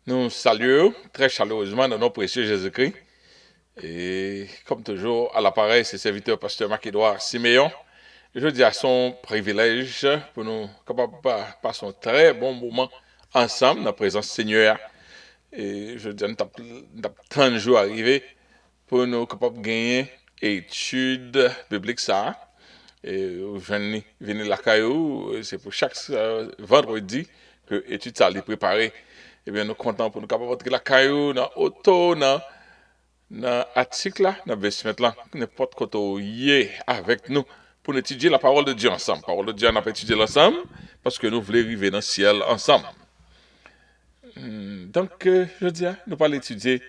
Nous saluons très chaleureusement notre précieux Jésus-Christ. Et comme toujours, à l'appareil, c'est serviteur pasteur Marc-Édouard Siméon. Je dis à son privilège pour nous capables de passer un très bon moment ensemble dans la présence du Seigneur. Et je dis, nous avons 30 jours arrivés pour nous capables de gagner études bibliques ça. Et venir la caillou, c'est pour chaque vendredi que l'étude ça est préparée. Eh bien, nous sommes contents pour nous capables de la caillou, dans l'auto, dans l'article, là, dans le vestiment là, n'importe quoi y avec nous pour étudier la parole de Dieu ensemble. La parole de Dieu, on a pas étudié ensemble parce que nous voulons arriver dans le ciel ensemble. Donc, je dis, nous allons étudier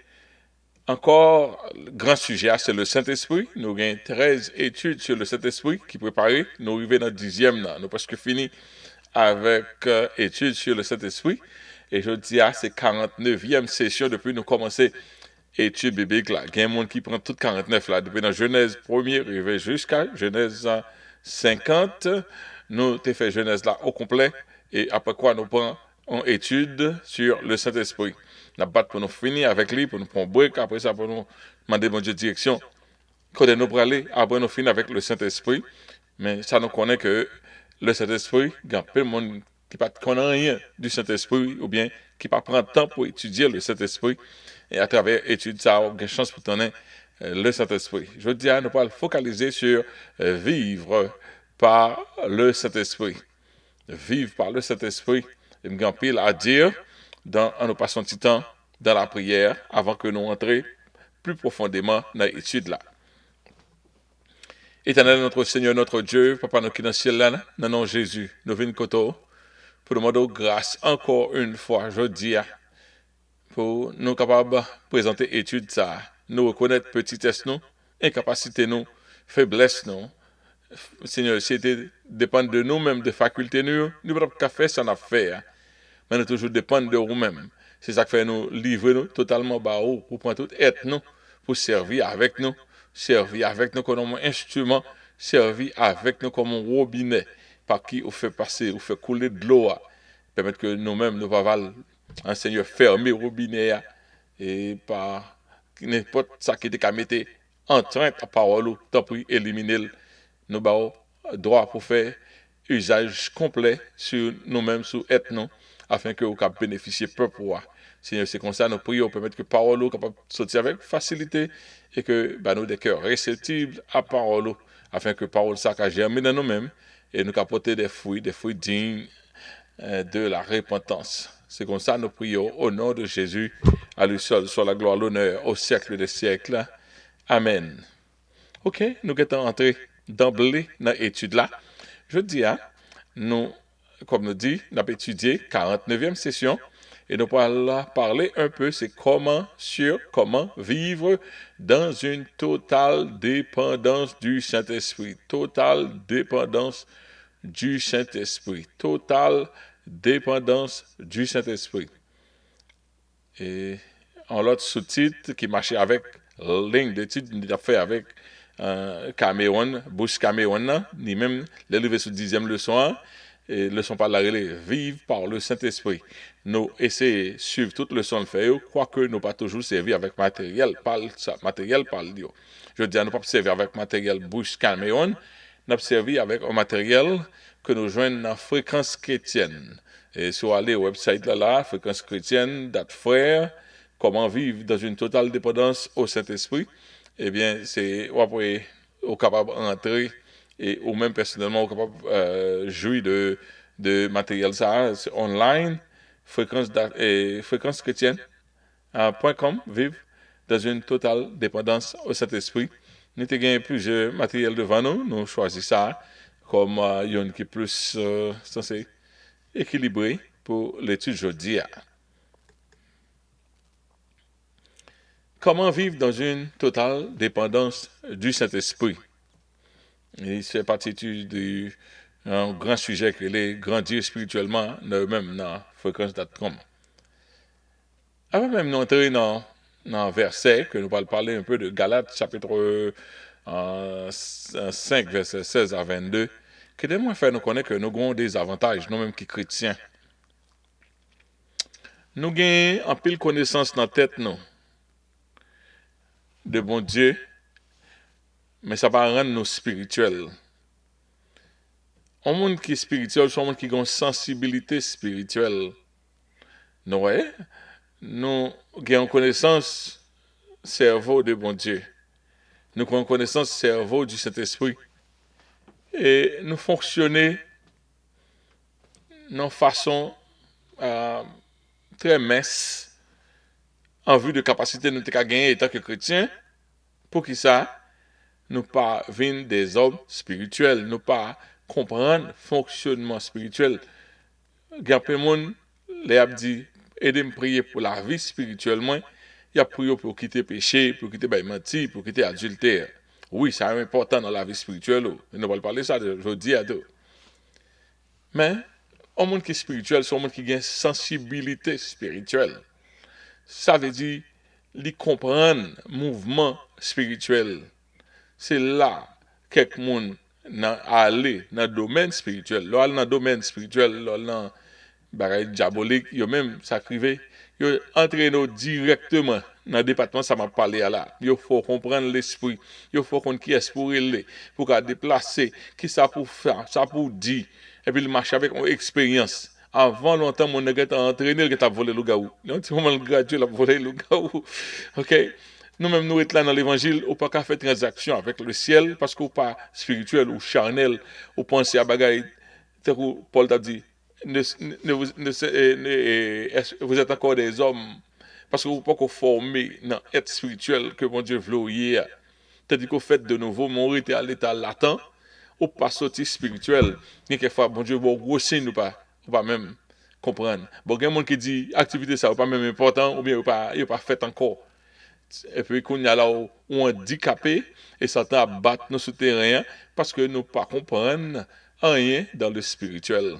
encore, le grand sujet, c'est le Saint-Esprit. Nous avons 13 études sur le Saint-Esprit qui préparées. Nous arrivons dans le 10e, nous avons presque fini avec études sur le Saint-Esprit. Et je dis, c'est 49e session depuis nous commencer études bibliques là. Il y a un monde qui prend tout 49 là, depuis la Genèse 1er arrivé jusqu'à Genèse 50. Nous avons fait Genèse là au complet. Et après quoi, nous prenons une étude sur le Saint-Esprit. Nous avons pour nous finir avec lui, pour nous prendre un break. Après ça, pour nous demander mon Dieu direction. Quand nous pour aller, après nous finir avec le Saint-Esprit. Mais ça nous connaît que le Saint-Esprit, il y a peu de monde qui ne connaît rien du Saint-Esprit ou bien qui ne prend temps pour étudier le Saint-Esprit. Et à travers l'étude, ça a une chance pour donner le Saint-Esprit. Je dis à nous pas focaliser sur vivre par le Saint-Esprit. Vivre par le Saint-Esprit. Il me pile à dire en nous passant du temps dans la prière avant que nous entrions plus profondément dans l'étude là. Éternel notre Seigneur, notre Dieu, Papa nous qui dans le ciel là, dans le nom de Jésus, nous venons koto pour demander grâce encore une fois, je dis, pour nous capables de présenter étude ça, nous reconnaître petitesse nous, incapacité nous, faiblesse nous. Seigneur, c'était dépendre de nous-mêmes, de facultés nous, nous ne pouvons pas faire ça, on a fait, mais nous toujours dépendre de nous-mêmes. C'est ça qui fait nous livrer nous totalement bas haut, pour prendre toute aide nous, pour servir avec nous comme un instrument, servir avec nous comme un robinet, par qui on fait passer, on fait couler de l'eau, permettre que nous-mêmes nous pouvons un Seigneur fermer le robinet et par n'importe ça qui est mettre en train de parole, tant pour éliminer nous avons droit pour faire usage complet sur nous-mêmes, sur être nous, afin que vous puissiez bénéficier peuple. Seigneur, c'est comme ça, nous prions, permettre que parole soit capable de sortir avec facilité et que nous des cœurs réceptifs à parole, afin que parole ça germer dans nous-mêmes et nous apporter des fruits dignes de la repentance. C'est comme ça, nous prions au nom de Jésus, à lui seul soit la gloire, l'honneur au siècle des siècles. Amen. Ok, nous sommes entrés d'emblée dans l'étude là. Je dis, nous, comme nous dit, nous avons étudié 49e session et nous allons parler un peu, c'est comment vivre dans une totale dépendance du Saint-Esprit. Totale dépendance du Saint-Esprit. Totale dépendance du Saint-Esprit. Et en l'autre sous-titre qui marchait avec ligne d'étude, nous avons fait avec Cameron, Bush Cameron, ni même l'élevé sur 10e leçon, et leçon par la relais, vive par le Saint-Esprit. Nous essayons de suivre toute leçon le fait, quoique nous pas toujours servi avec matériel, par Dieu. Je dis, nous pas servir avec matériel Bush Cameron, nous servi avec un matériel que nous joignons dans la fréquence chrétienne. Et sur aller au website là, fréquence chrétienne, date frère, comment vivre dans une totale dépendance au Saint-Esprit. Eh bien, c'est après, au capable d'entrer et ou même personnellement, au capable jouir de matériel ça online, fréquence chrétienne, .com, vivre dans une totale dépendance au Saint-Esprit. Nous avons gagné plusieurs matériels devant nous, nous choisissons ça comme une qui est plus censé équilibré pour l'étude aujourd'hui. Comment vivre dans une totale dépendance du Saint-Esprit? Et c'est parti d'un grand sujet que les grandir spirituellement, même dans fréquence.com. Avant même d'entrer dans un verset, que nous allons parler un peu de Galates, chapitre 5, verset 16 à 22, que de moins faire nous connaître que nous avons des avantages, nous-mêmes qui chrétiens. Nous gagnons en pile connaissance dans la tête, non, de bon Dieu, mais ça va rendre nous spirituels. Un monde qui est spirituel, c'est un monde qui a une sensibilité spirituelle. Nous, ouais, nous avons connaissance cerveau de bon Dieu. Nous avons connaissance cerveau du Saint-Esprit. Et nous fonctionnons d'une façon très mince en vue de capacité nous avons gagner en tant que chrétiens. Pour qui ça? Nous pas venir des hommes spirituels, nous pas comprendre le fonctionnement spirituel. Il y a plein de monde, les a dit, aidez-moi à prier pour la vie spirituellement. Il y a prié pour quitter le péché, pour quitter le mentir, pour quitter l'adultère. Oui, c'est important dans la vie spirituelle. Nous allons parler de ça aujourd'hui à deux. Mais, un monde qui est spirituel, c'est un monde qui a une sensibilité spirituelle. Ça veut dire, il comprend le mouvement spirituel. C'est là que quelqu'un monde aller dans le domaine spirituel. Là, dans le domaine spirituel, là, dans le diabolique, yo même sacrivé, yo entraîné directement dans le département ça m'a parlé à là. Il faut comprendre l'esprit, il faut comprendre qui est pour aller, pour déplacer, qui ça pour faire, ça pour dire, et puis il marche avec une expérience. Avant longtemps, mon nègre était entraîné, il a volé le gaou. Un petit moment gratuit, il a volé le gaou. OK? Nous-mêmes, nous sommes là dans l'évangile, on ne peut pas faire transaction avec le ciel parce qu'on n'est pas spirituel ou charnel, ou pensez à bagaille. Paul t'a dit, vous êtes encore des hommes parce que vous ne pouvez pas former dans l'être spirituel que mon Dieu veut hier. Tandis qu'au fait de nouveau, mon était à l'état latent, ou pas sorti spirituel. Quelquefois, bon Dieu, vous grossir nous pas même comprendre. Bon, il y a des gens qui disent, activité ça n'est pas même important, ou bien il n'est pas fait encore. Et puis, qu'on y a là où on est handicapé et ça t'a battre nos souterrains parce que nous ne pas comprendre rien dans le spirituel.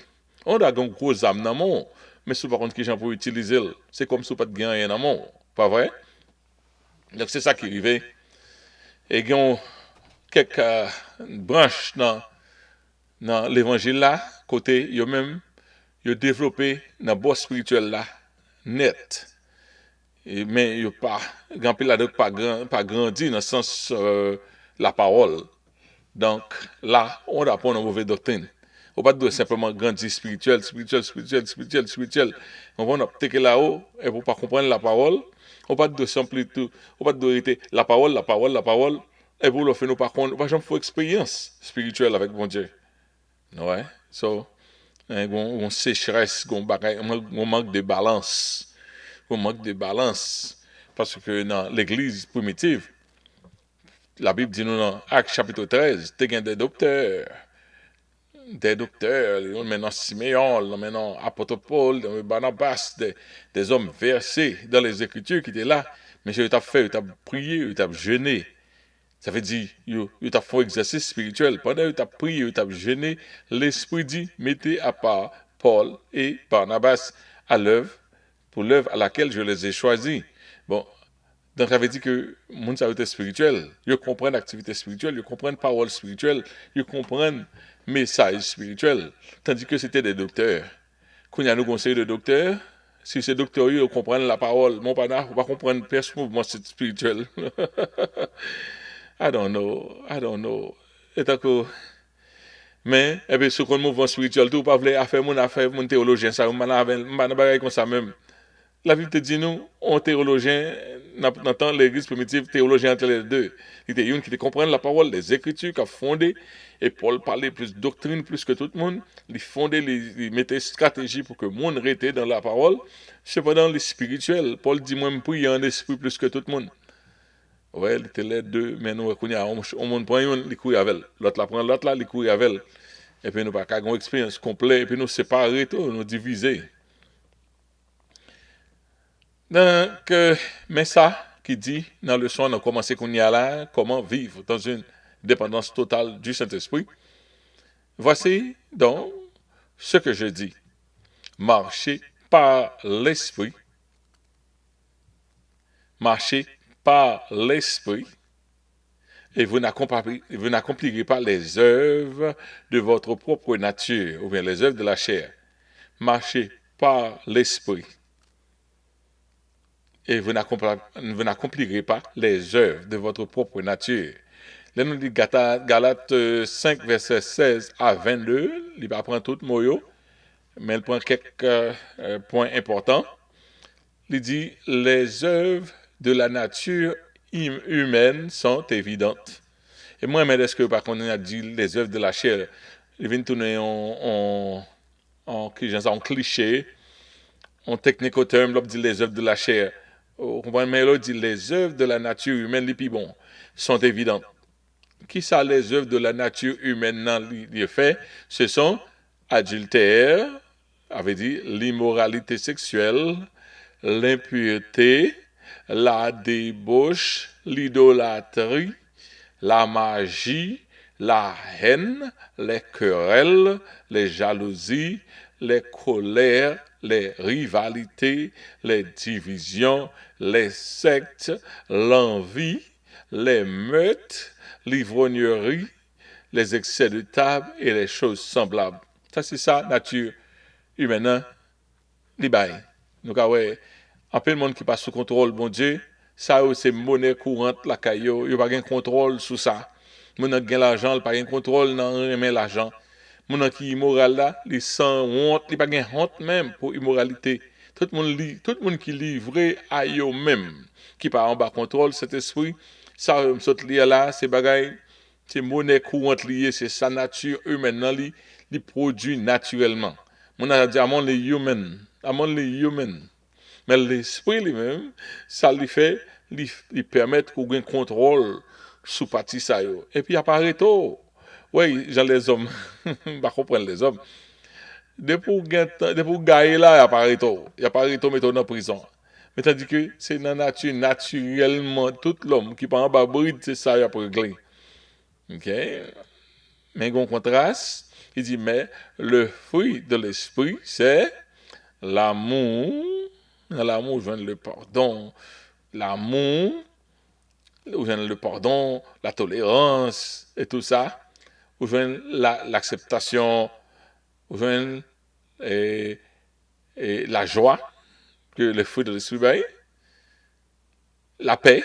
On a une grosse âme dans le monde, mais si par contre qui gens pour utiliser, c'est comme si on pas de rien dans le monde. Pas vrai? Donc c'est ça qui arrive. Et il y a quelques branches dans l'évangile là, côté, il y a même développé dans le boss spirituel là, net. Mais il n'y a pas, pas grandi dans le sens la parole. Donc là, on apprend une mauvaise doctrine. On ne peut pas simplement grandir spirituel. On va appliquer là-haut et pour ne pas comprendre la parole, on ne peut pas simplement, on va pas la parole, et pour le faire, nous par contre, on va faire expérience spirituelle avec mon Dieu. Ouais, so, on sécheresse, on manque de balance. On manque de balance. Parce que dans l'église primitive, la Bible dit nous dans Actes chapitre 13, tu as des docteurs, maintenant Siméon, maintenant apôtre Paul, Barnabas, des hommes versés dans les Écritures qui étaient là, mais ils ont fait, ils ont prié, ils ont jeûné. Ça veut dire, ils ont fait un exercice spirituel. Pendant qu'ils ont prié, ils ont jeûné, l'Esprit dit, mettez à part Paul et Barnabas à l'œuvre, pour l'œuvre à laquelle je les ai choisis. Bon, donc ça veut dire que le monde est spirituel. Ils comprennent l'activité spirituelle, ils comprennent la parole spirituelle, ils comprennent le message spirituel. Tandis que c'était des docteurs. Quand il y a nos conseils de docteurs, si ces docteurs ils comprennent la parole, mon père ne va pas comprendre le mouvement spirituel. I don't know. Et que mais et puis ce qu'on mouvement spirituel tout pas vouloir faire mon théologien ça on pas comme ça même. La Bible te dit nous, on théologien, dans l'église primitive, théologien entre les deux. Il y a une qui comprend la parole, les Écritures, qui a fondé, et Paul parlait plus de doctrine plus que tout le monde. Il fondait, il mettait stratégie pour que le monde reste dans la parole. Cependant, les spirituels, Paul dit, moi, je prie en esprit plus que tout le monde. Ouais, il était les deux, mais nous, on monde prend une, il couille avec elle. L'autre la prend, l'autre là, il couille avec elle. Et puis nous, pas une expérience complète, et puis nous séparer, tout, nous diviser. Donc, mais ça qui dit dans le son, on a commencé qu'on y a là, comment vivre dans une dépendance totale du Saint-Esprit. Voici donc ce que je dis. Marchez par l'Esprit. Marchez par l'Esprit. Et vous n'accomplirez pas les œuvres de votre propre nature, ou bien les œuvres de la chair. Marchez par l'Esprit. et vous n'accomplirez pas les œuvres de votre propre nature. Là, nous dit Galates 5, verset 16 à 22, il va prendre tout moyo, mais il prend quelques points importants. Il dit, les œuvres de la nature humaine sont évidentes. Et moi, mais est-ce que par contre, on a dit les œuvres de la chair, ils viennent tourner en cliché, en technico-terme, l'on dit les œuvres de la chair. Vous comprenez, mais l'on dit les œuvres de la nature humaine, les plus bon, sont évidentes. Qui ça, les œuvres de la nature humaine dans les faits? Ce sont adultère, avait dit l'immoralité sexuelle, l'impureté, la débauche, l'idolâtrie, la magie, la haine, les querelles, les jalousies, les colères, les rivalités, les divisions, les sectes, l'envie, les meurtres, l'ivrognerie, les excès de table et les choses semblables. Ça, c'est ça, nature humaine, hein? Les bails. Donc, ouais, un peu de monde qui passe sous contrôle, bon Dieu, ça, c'est monnaie courante, la caillou, il n'y a pas de contrôle sur ça. Mon qui a l'argent, il n'y a pas de contrôle dans l'argent. Mon qui est immoral là, il sans honte, il n'y a pas de honte même pour immoralité. Tout le monde qui est livré à eux-mêmes, qui pas en bas contrôle, cet esprit, ça, saute lié là, c'est bagaille, c'est monnaie courante liée, c'est sa nature humaine, il produit naturellement. Mon a dit, amon les human. Mais l'esprit lui-même, ça lui fait, lui permet qu'on ait un contrôle sous partie ça. Et puis, apparaît tout. Oui, j'ai les hommes, pas comprendre les hommes. Depuis gagner là, il apparaît tout. Il apparaît tout, mais dans la prison. Mais tandis que c'est dans la nature, naturellement, tout l'homme qui part en bas bride, c'est ça, il a réglé. OK? Mais il y a un contraste. Il dit, mais le fruit de l'esprit, c'est l'amour. Dans l'amour, je viens le pardon. L'amour, je viens le pardon, la tolérance et tout ça. Je viens l'acceptation, je viens et la joie que le fruit de l'esprit baille, la paix,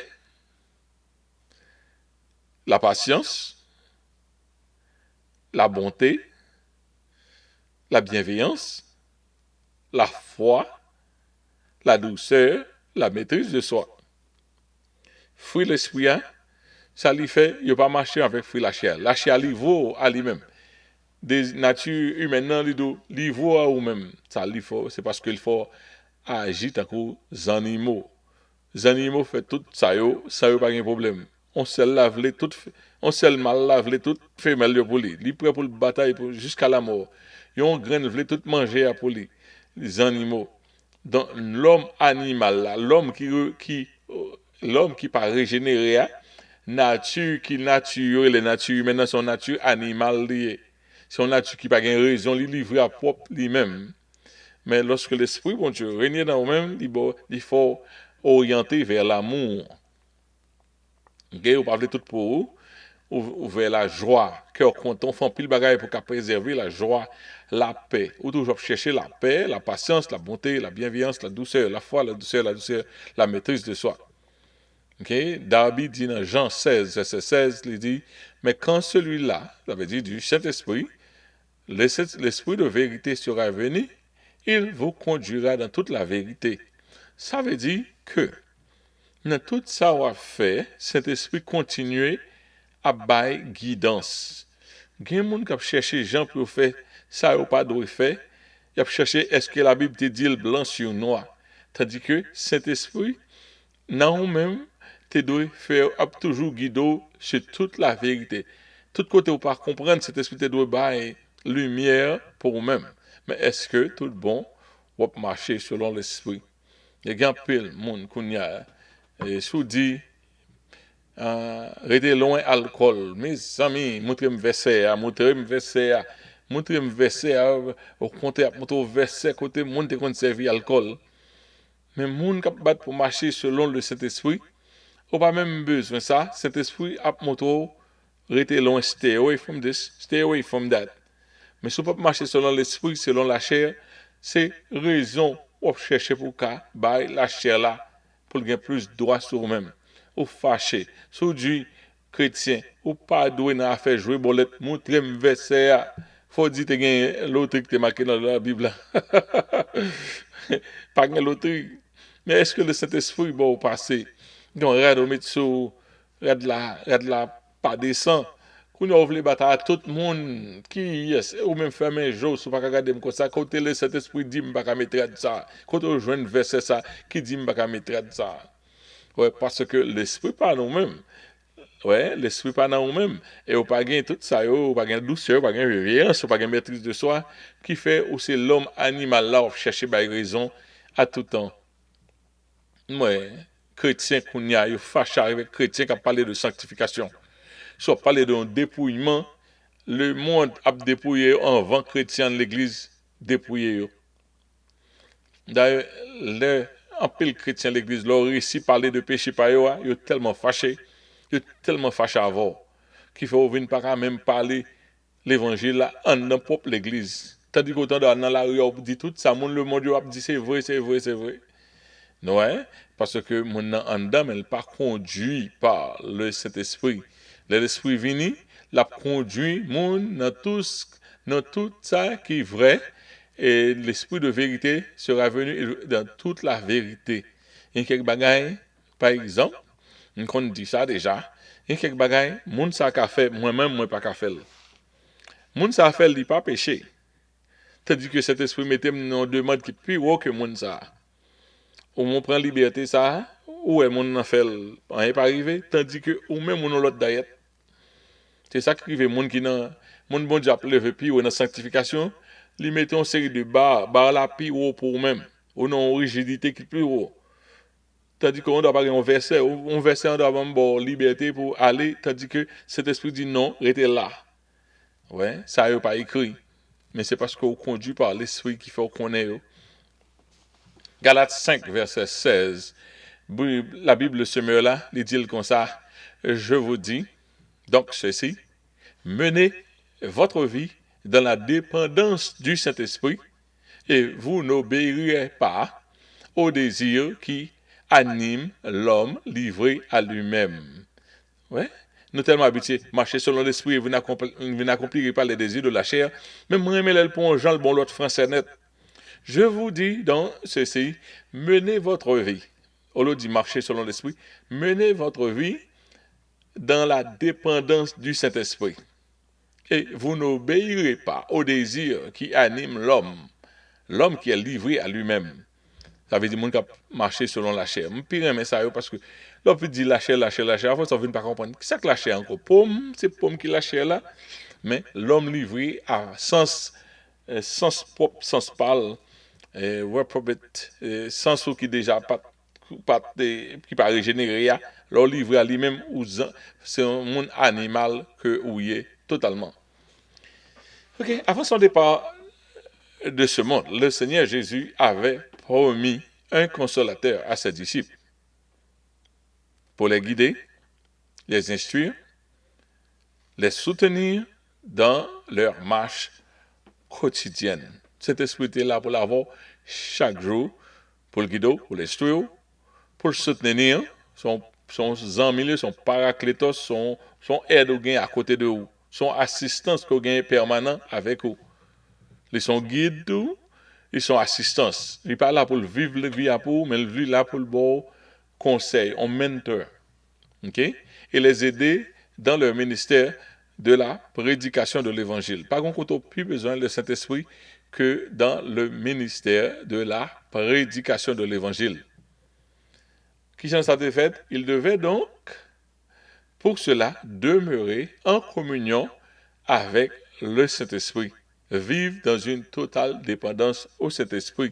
la patience, la bonté, la bienveillance, la foi, la douceur, la maîtrise de soi. Fruit de l'esprit, hein, ça lui fait, il ne pas marcher avec fruit de la chair. La chair, il vaut à lui-même. Des natures humaines, il vaut à eux-mêmes. Ça, il faut, c'est parce qu'il faut agir tant que les animaux. Les animaux font tout ça, ça n'a pas de problème. On se lave les toutes, on se mal lave les toutes femelles pour lui. Il est prêt pour le bataille jusqu'à la mort. Ils ont graine, veulent tout manger pour lui. Les animaux. Donc, l'homme animal, là, l'homme qui pas régénéré, nature qui nature, les natures humaines, son nature animale liée. Son nature qui pas de raison, il livre à propre lui-même. Mais lorsque l'esprit, bon Dieu, règne dans nous-mêmes, il faut orienter vers l'amour. Okay? Vous parlez tout pour vous, ou vers la joie. Cœur content, font pile bagaille pour préserver la joie, la paix. Ou toujours chercher la paix, la patience, la bonté, la bienveillance, la douceur, la foi, la maîtrise de soi. Okay? Darby dit dans Jean 16, verset 16, il dit, mais quand celui-là, ça veut dire du Saint-Esprit, l'Esprit de vérité sera venu, il vous conduira dans toute la vérité. Ça veut dire que dans tout ça qu'on a fait, Saint-Esprit continue à bailler guidance. Il y a des gens qui cherchent gens pour faire ça ou pas de faire. Ils ont cherché est-ce que la Bible te dit le blanc sur noir. Tandis que Saint-Esprit, non même, te doit faire toujours guider sur toute la vérité. Tout côté ou pas comprendre, Saint-Esprit te doit bailler lumière pour vous-même. Mais est-ce que tout bon va marcher selon l'esprit? Il y a un peu de monde qui a dit restez loin alcool. Mes amis, montrez-moi verset, au contraire, montrez verset côté monde qui a servi alcool. Mais monde qui bat pour marcher selon le Saint-Esprit, ou pas même besoin de ça, Saint-Esprit a montré restez loin, stay away from this, stay away from that. Mais si on peut marcher selon l'esprit, selon la chair, c'est raison pour chercher pour qu'à la chair là pour gagner plus de droits sur vous-même. Ou fâché, sous du chrétien, ou pas doué dans faire jouer bolette, montrer un verset. Faut dire que tu l'autre qui est marqué dans la Bible. Pas de loterie. Mais est-ce que le Saint-Esprit va au passé? Donc, regarde au médecin, regarde là, pas descend. Quand on ouvre les batailles, tout le monde qui est, ou même ferme un jour, si vous ne regardez pas comme ça, quand le Saint-Esprit dit, je ne vais pas mettre ça. Quand on joue un verset, ça, qui dit, je ne vais pas mettre ça. Ouais, parce que l'Esprit pas nous-mêmes. Ouais, l'esprit pas dans nous-mêmes. Et on pas gagner tout ça, on pas gagner douceur, on pas gagner révérence, on pas gagner maîtrise de soi, qui fait aussi l'homme animal là, on cherche des raison à tout temps. Ouais, chrétien qu'on y a, il fâche avec chrétien qui a parlé de sanctification. Soit parler d'un dépouillement, le monde a dépouillé en vent chrétien de l'église dépouillé. D'ailleurs, en pile chrétien de l'église, leur récit parler de péché par eux, ils sont tellement fâchés, avant, qu'il faut venir pas même parler l'évangile là en dans propre l'église. Tandis qu'autant dans la rue, on dit tout ça, le monde a dit c'est vrai, c'est vrai, c'est vrai. Non, hein? Parce que mon en dedans, mais pas conduit par le Saint-Esprit. L'Esprit vini, l'a conduit mon dans tout ça qui est vrai, et l'Esprit de vérité sera venu dans toute la vérité. Il y a quelques bagailles, par exemple, on dit ça déjà, il y a quelques bagailles, moun ça qu'a fait, moi-même, moi pas qu'a fait. Moun ça fait, il pas péché. Tandis que cet esprit mettait une demande qui est plus haut que moun ça. Ou on prend liberté ça, ou est moun en fait, rien pas arrivé, tandis que ou même moun l'autre d'ailleurs. C'est ça qui arrive, moun qui nan, moun bon Dieu a levé puis ou dans sanctification, lui mettait une série de barres là puis haut pour même, ou non rigidité qui est plus haut. Tandis qu'on doit pas un verset, on doit avoir une liberté pour aller, tandis que cet esprit dit non, restez là. Ouais, ça n'est pas écrit. Mais c'est parce qu'on conduit par l'esprit qui fait qu'on est. Galates 5, verset 16. La Bible se met là, il dit comme ça. Je vous dis, donc ceci, menez votre vie dans la dépendance du Saint-Esprit et vous n'obéirez pas aux désirs qui animent l'homme livré à lui-même. Ouais. Nous tellement habitués, marcher selon l'esprit et vous n'accomplirez pas les désirs de la chair. Même moi, le pont Jean, le bon l'autre français net. Je vous dis dans ceci, menez votre vie. Au lieu de marcher selon l'esprit, menez votre vie dans la dépendance du Saint-Esprit. Et vous n'obéirez pas aux désirs qui animent l'homme. L'homme qui est livré à lui-même. Ça veut dire que gens qui marcher selon la chair. Je pire mais ça parce que l'on peut dire la chair, après ça ne vient pas comprendre. Qu'est-ce que la chair encore? Pomme, c'est pomme qui la chair là. Mais l'homme livré à sens propre, sens parle, sens qui déjà qui pas régénéré, l'homme livré à lui-même, c'est un monde animal que où il est totalement. Ok, avant son départ de ce monde, le Seigneur Jésus avait promis un consolateur à ses disciples pour les guider, les instruire, les soutenir dans leur marche quotidienne. Cet esprit est là pour l'avoir chaque jour, pour le guider, pour l'instruire, pour le soutenir, son amis, son paraclétos, son aide au gain à côté de vous, son assistance au gain permanent avec vous. Ils sont guides, ils sont assistance. Il n'est pas là pour le vivre la vie à pour, mais il est là pour le bon conseil, un mentor. Okay? Et les aider dans leur ministère de la prédication de l'évangile. Par contre, on n'a plus besoin du Saint-Esprit que dans le ministère de la prédication de l'évangile. Qui s'en s'était fait? Il devait donc, pour cela, demeurer en communion avec le Saint-Esprit. Vivre dans une totale dépendance au Saint-Esprit.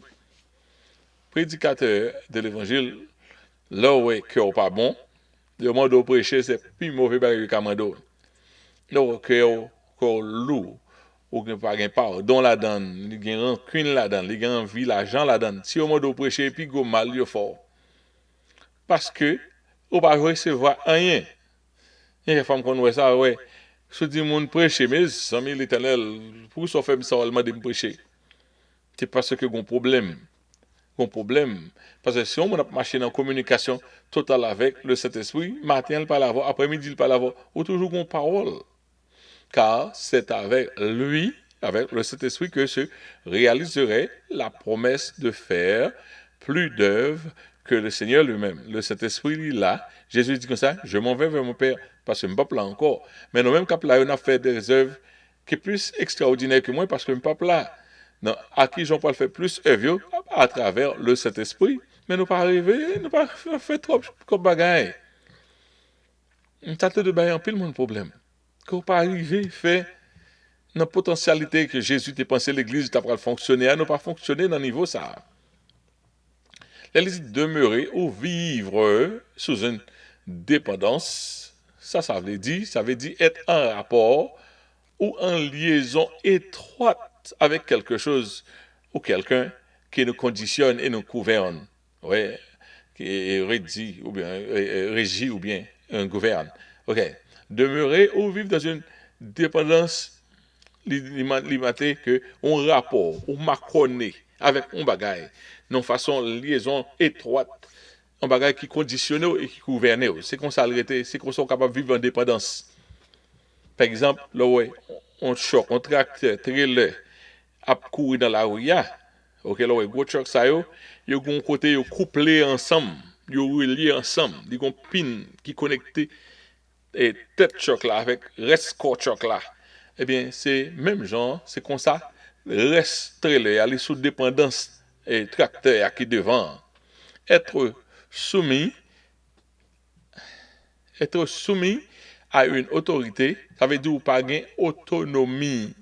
Prédicateur de l'évangile, là où est cœur pas bon, le monde de prêcher, c'est plus mauvais que le commando. Là où cœur lourd, ou pas de pardon là-dedans, il y a rancune là-dedans, il y a envie, l'argent là-dedans. Si au monde de prêcher, puis go mal, il est fort. Parce que, on ne va pas recevoir rien. Il y a des femmes qui ont ça, ouais. Si dit monde prêcher, mais amis l'Éternel, pour ça fait ça seulement de me prêcher. C'est parce que j'ai un problème. un problème. Parce que si on a marché en communication totale avec le Saint-Esprit, matin, il parle avant, après-midi, il parle avant, ou toujours une parole. Car c'est avec lui, avec le Saint-Esprit, que se réaliserait la promesse de faire plus d'œuvres que le Seigneur lui-même. Le Saint-Esprit, il est là. Jésus dit comme ça, je m'en vais vers mon Père, parce que je ne suis pas là encore. Mais nous même cap là, on a fait des œuvres qui sont plus extraordinaires que moi, parce que je ne suis pas là. Non, à qui Jean-Paul fait plus œuvres à travers le Saint-Esprit, mais nous pas arriver, nous pas fait trop comme bagaille. Ça te de un pile mon problème. Qu'on pas arriver fait dans la potentialité que Jésus t'a pensé l'église t'a pas fonctionner, elle n'a pas fonctionné dans le niveau ça. L'église demeurer ou vivre sous une dépendance, ça veut dire être en rapport ou en liaison étroite avec quelque chose ou quelqu'un qui nous conditionne et nous gouverne. Ouais, qui est régi ou bien régit ou bien gouverne. OK. Demeurer ou vivre dans une dépendance limitée que un rapport ou macroné avec un bagage, non façon liaison étroite, un bagage qui conditionne et qui gouverne. C'est comme ça c'est comme ça qu'on est capable de vivre en dépendance. Par exemple, là ouais, on choc, on tracteur, trailer, à courir dans la rue, ok, là ouais, gros choc ça yo un côté yo couplé ensemble, yo relié ensemble, ils ont pin qui connecté et tête choc là avec reste corps choc là. Eh bien, c'est même genre, c'est comme ça, reste trailer, aller sous dépendance et tracteur qui devant. Être soumis, être soumis à une autorité, ça veut dire ou pas gain autonomie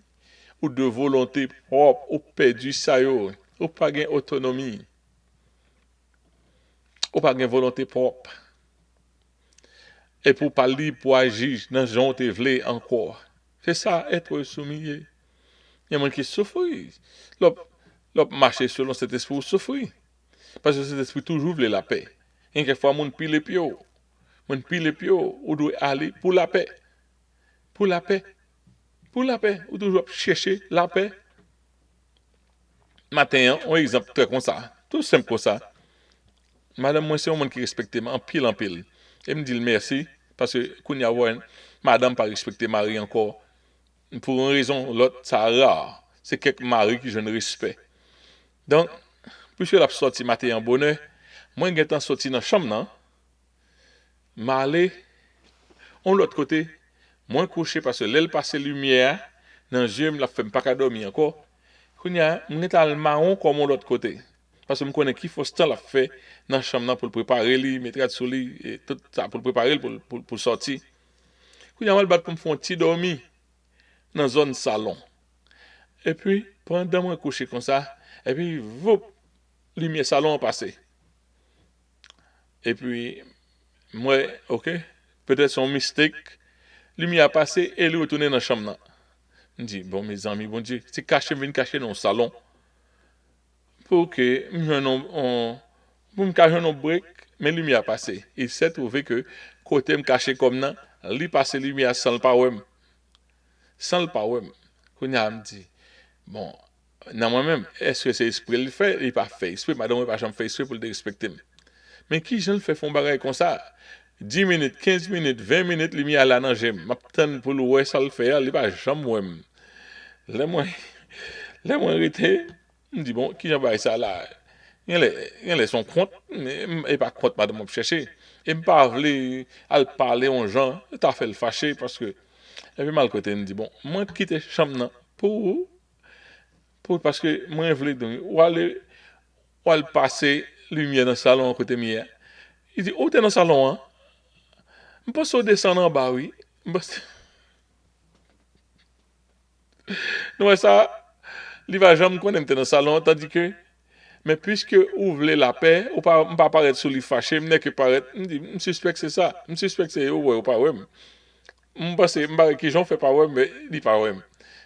ou de volonté propre ou perdu ça yo, ou pas gain autonomie, ou pas gain volonté propre. Et pour parler pour agir dans gens te vle encore. C'est ça être soumis. Il y a des gens qui souffrent. L'op marcher selon cet esprit souffre. Parce que cet esprit toujours veut la paix. Et quelquefois mon pile les pieds, ou doit aller pour la paix. Pour la paix. Pour la paix. Ou toujours chercher la paix. Matin, un exemple très comme ça. Tout simple comme ça. Madame, moi, c'est un monde qui respecte en pile en pile. Elle me dit merci, parce que quand il y a madame pas respecté Marie encore. Pour une raison ou l'autre, ça rare. C'est quelques maris qui je ne respecte. Donc, puisque la sortie matin en bonheur, moi, je suis sorti dans la chambre, non? M'aller, on l'autre côté, moi, couché parce que l'aile passe lumière, dans le jeu, je ne fais pas dormir encore. Quand il y a, je suis allé marron comme l'autre côté. Parce que je connais qu'il faut ce temps la fait dans la chambre pour le préparer, mettre sur lui, et tout ça, pour le préparer pour sortir. Quand il y a mal pour me faire un petit dormir dans la zone salon. Et puis, pendant moi couché comme ça, et puis, vous, lumière salon passé. Et puis, moi, ok, peut-être son mistake, lumière passé et lui retourner dans la chambre. Je dis, bon, mes amis, bon Dieu, c'est caché, venir cacher dans le salon. Pour que, pour me cacher dans le break, mais lumière passé. Il s'est trouvé que, côté me caché comme ça, lui passe lumière sans le power. Sans le power. Qu'on a me dit, bon, dans moi-même, est-ce que c'est esprit le fait? Il pas fait esprit, madame, il pas jamais fait esprit pour le respecter. Mais qui je le fais font bagaille comme ça? 10 minutes, 15 minutes, 20 minutes, lumière là dans j'aime. M'attend pour le ouais ça le fait, il pas jamais moi. Là moi arrêté, me dit bon, qui j'envoie ça là? Il a son compte, et pas compte madame me chercher. Et me parler, à parler aux gens, t'as fait le fâcher parce que et puis mal côté me dit bon, moi quitter chambre là pour parce que moi je voulais donc ou aller passer lumière dans le salon à côté mien. Il dit, oh, t'es dans le salon, hein? Je pense descendre en bas, oui. Non, ça, il va jamais connaître dans le salon, tandis que, mais puisque vous voulez la paix, ou pas paraître sur les fâché, je que paraître, je suspecte c'est ça. Je suspecte c'est ouais ou pas ouais. Je pense que les gens font pas ouais, mais ils disent pas ouais.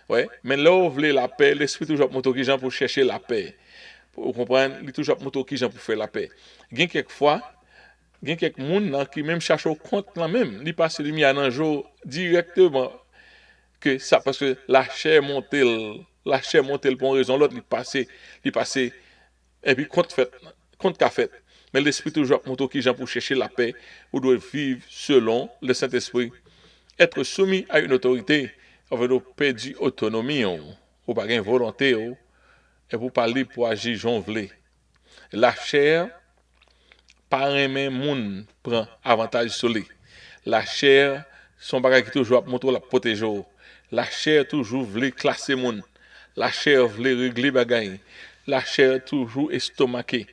Ouais, mais là, vous voulez la paix, l'esprit toujours monte qui gens pour chercher la paix. Vous comprenez? Il toujours monte qui gens pour faire la paix. Il y a quelquefois, il y a quelques gens qui même cherchent au compte là même, ils passent lumière dans le jour directement que ça parce que la chair monte pour une raison l'autre il passe et puis compte qu'a fait. Mais l'Esprit toujours montre qui gens pour chercher la paix, ou doit vivre selon le Saint-Esprit. Être soumis à une autorité, on veut perdre autonomie, ou pas une volonté, et pour parler pour agir, j'en voulais. La chair, par même moun prend avantage sur lui. La chair, son bagage qui toujours montre la protéger. La chair toujours voulait classer moun. La chair voulait régler bagay. La chair toujours estomaquée.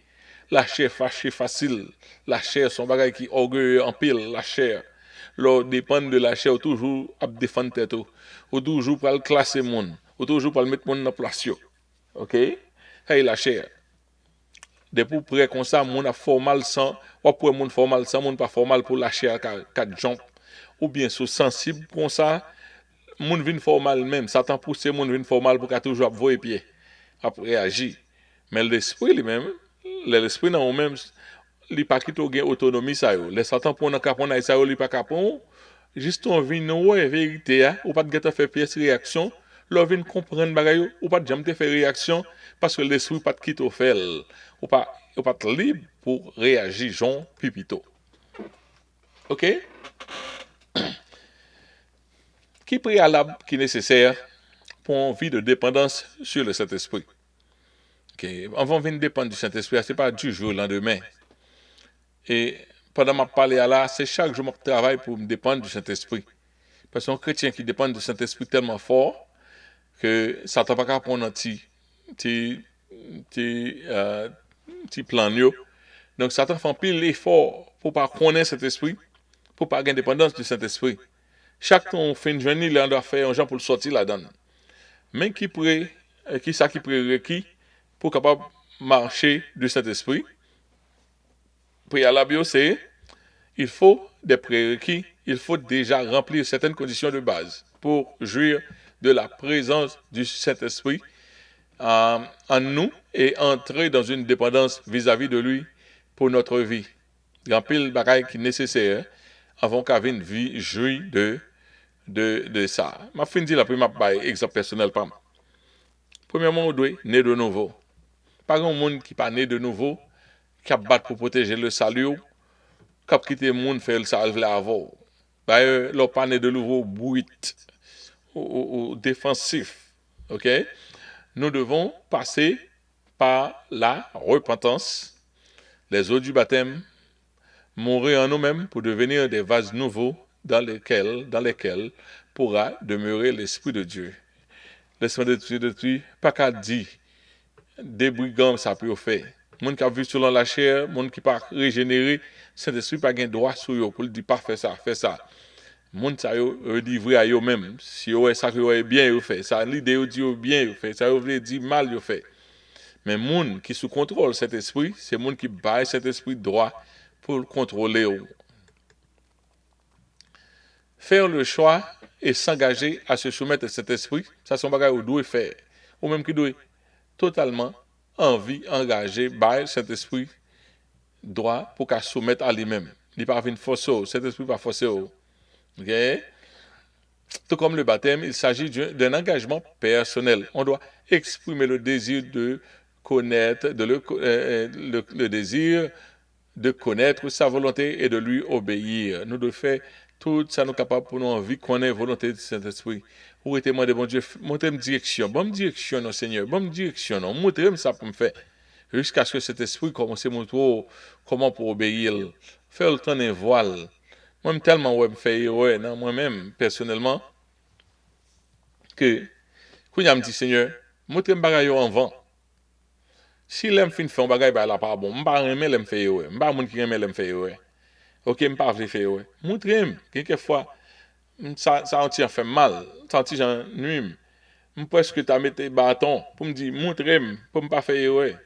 La chair fâchée facile. La chair son bagage qui orgueilleux en pile. La chair. L'on dépend de la chair toujours à défendre tête. Ou toujours pour le classer moun. Ou toujours pour le mettre moun dans place. OK? Hey la chair. Depuis près comme ça, moun a formal sans, ou pour moun formal sans, moun pas formal pour la chair quatre jambes. Ou bien sous sensible comme ça, moun vin formal même, Satan pousse moun vin formal pour qu'à toujours voyer pied, après réagir. Mais l'esprit lui-même, l'esprit dans lui-même, il pas qui gain autonomie ça yo. Les Satan pour dans capon ça yo, il pas capon. Juste on vin ouais vérité ou pas de faire pièce réaction, l'on vin comprendre bagay ou pas jamais te faire réaction parce que l'esprit pas quitte au fait ou pas libre pour réagir Jean Pipito. OK? Qui préalable qui est nécessaire pour une vie de dépendance sur le Saint-Esprit. Okay. Avant de dépendre du Saint-Esprit, ce n'est pas du jour au lendemain. Et pendant que je parle là, c'est chaque jour que je travaille pour me dépendre du Saint-Esprit. Parce qu'un chrétien qui dépend du Saint-Esprit tellement fort que ça ne va pas prendre un petit plan. Donc ça te fait un pile effort pour ne pas connaître cet esprit, pour ne pas avoir une dépendance du Saint-Esprit. Chaque temps on fait une journée, on doit faire un genre pour le sortir là-dedans. Mais qui requis pour capable marcher du Saint-Esprit? Préalable, c'est il faut des prérequis, il faut déjà remplir certaines conditions de base pour jouir de la présence du Saint-Esprit en nous et entrer dans une dépendance vis-à-vis de lui pour notre vie. Il y a un pile de bagaille qui est nécessaire avant qu'à une vie jouir de ça. Je vais dire la première exemple personnel. Premièrement, on doit naître de nouveau. Pas un monde qui n'est pas né de nouveau, qui a battu pour protéger le salut, qui a quitté le monde faire le salut avant. D'ailleurs, l'on pas né de nouveau bruit ou défensif. OK? Nous devons passer par la repentance, les eaux du baptême, mourir en nous-mêmes pour devenir des vases nouveaux dans lesquels pourra demeurer l'Esprit de Dieu. L'Esprit de Dieu, pas qu'à dire, des brigands, ça peut faire. Moun qui a vu selon la chair, moun qui pas régénéré, Saint-Esprit pas gain droit sur eux pour dire pas faire ça, fais ça. Moun ça yo livré à eux même. Si yo ça que bien yo fait, ça l'idée yo dit bien yo fait, ça yo veut dire mal yo fait. Mais moun qui sous contrôle cet esprit, c'est moun qui baille cet esprit droit pour le contrôler. Faire le choix et s'engager à se soumettre à cet esprit, ça c'est un bagage où doit faire. Ou même qui doit totalement envie engagé par cet esprit droit pour qu'à soumettre à lui-même. Il pas venir forcer, cet esprit pas forcer. OK? Tout comme le baptême, il s'agit d'un engagement personnel. On doit exprimer le désir de connaître, le désir de connaître sa volonté et de lui obéir. Nous devons faire tout ça nous capable pour nous envie qu'on ait volonté de Saint-Esprit. Ou était moi de bon Dieu, montrez-moi direction. Bonne direction, non Seigneur. Bonne direction, non. Montrez-moi ça pour me faire. Jusqu'à ce que cet esprit commence à montrer comment pour obéir. Faire le temps d'un voile. Moi, tellement ouais me faire non moi-même personnellement que quand il me dit Seigneur, montrez-moi bagaille en vent. Si l'aime fin fait un bagaille ba la pas bon, m'pa aimer l'aime faire m'pa moun qui aimer l'aime faire OK, m'pa vle faire montrez-moi quelquefois ça en tient fait mal, ça tient j'en nuit. Presque t'a mettre bâton pour me dire montrez-moi pour m'pa faire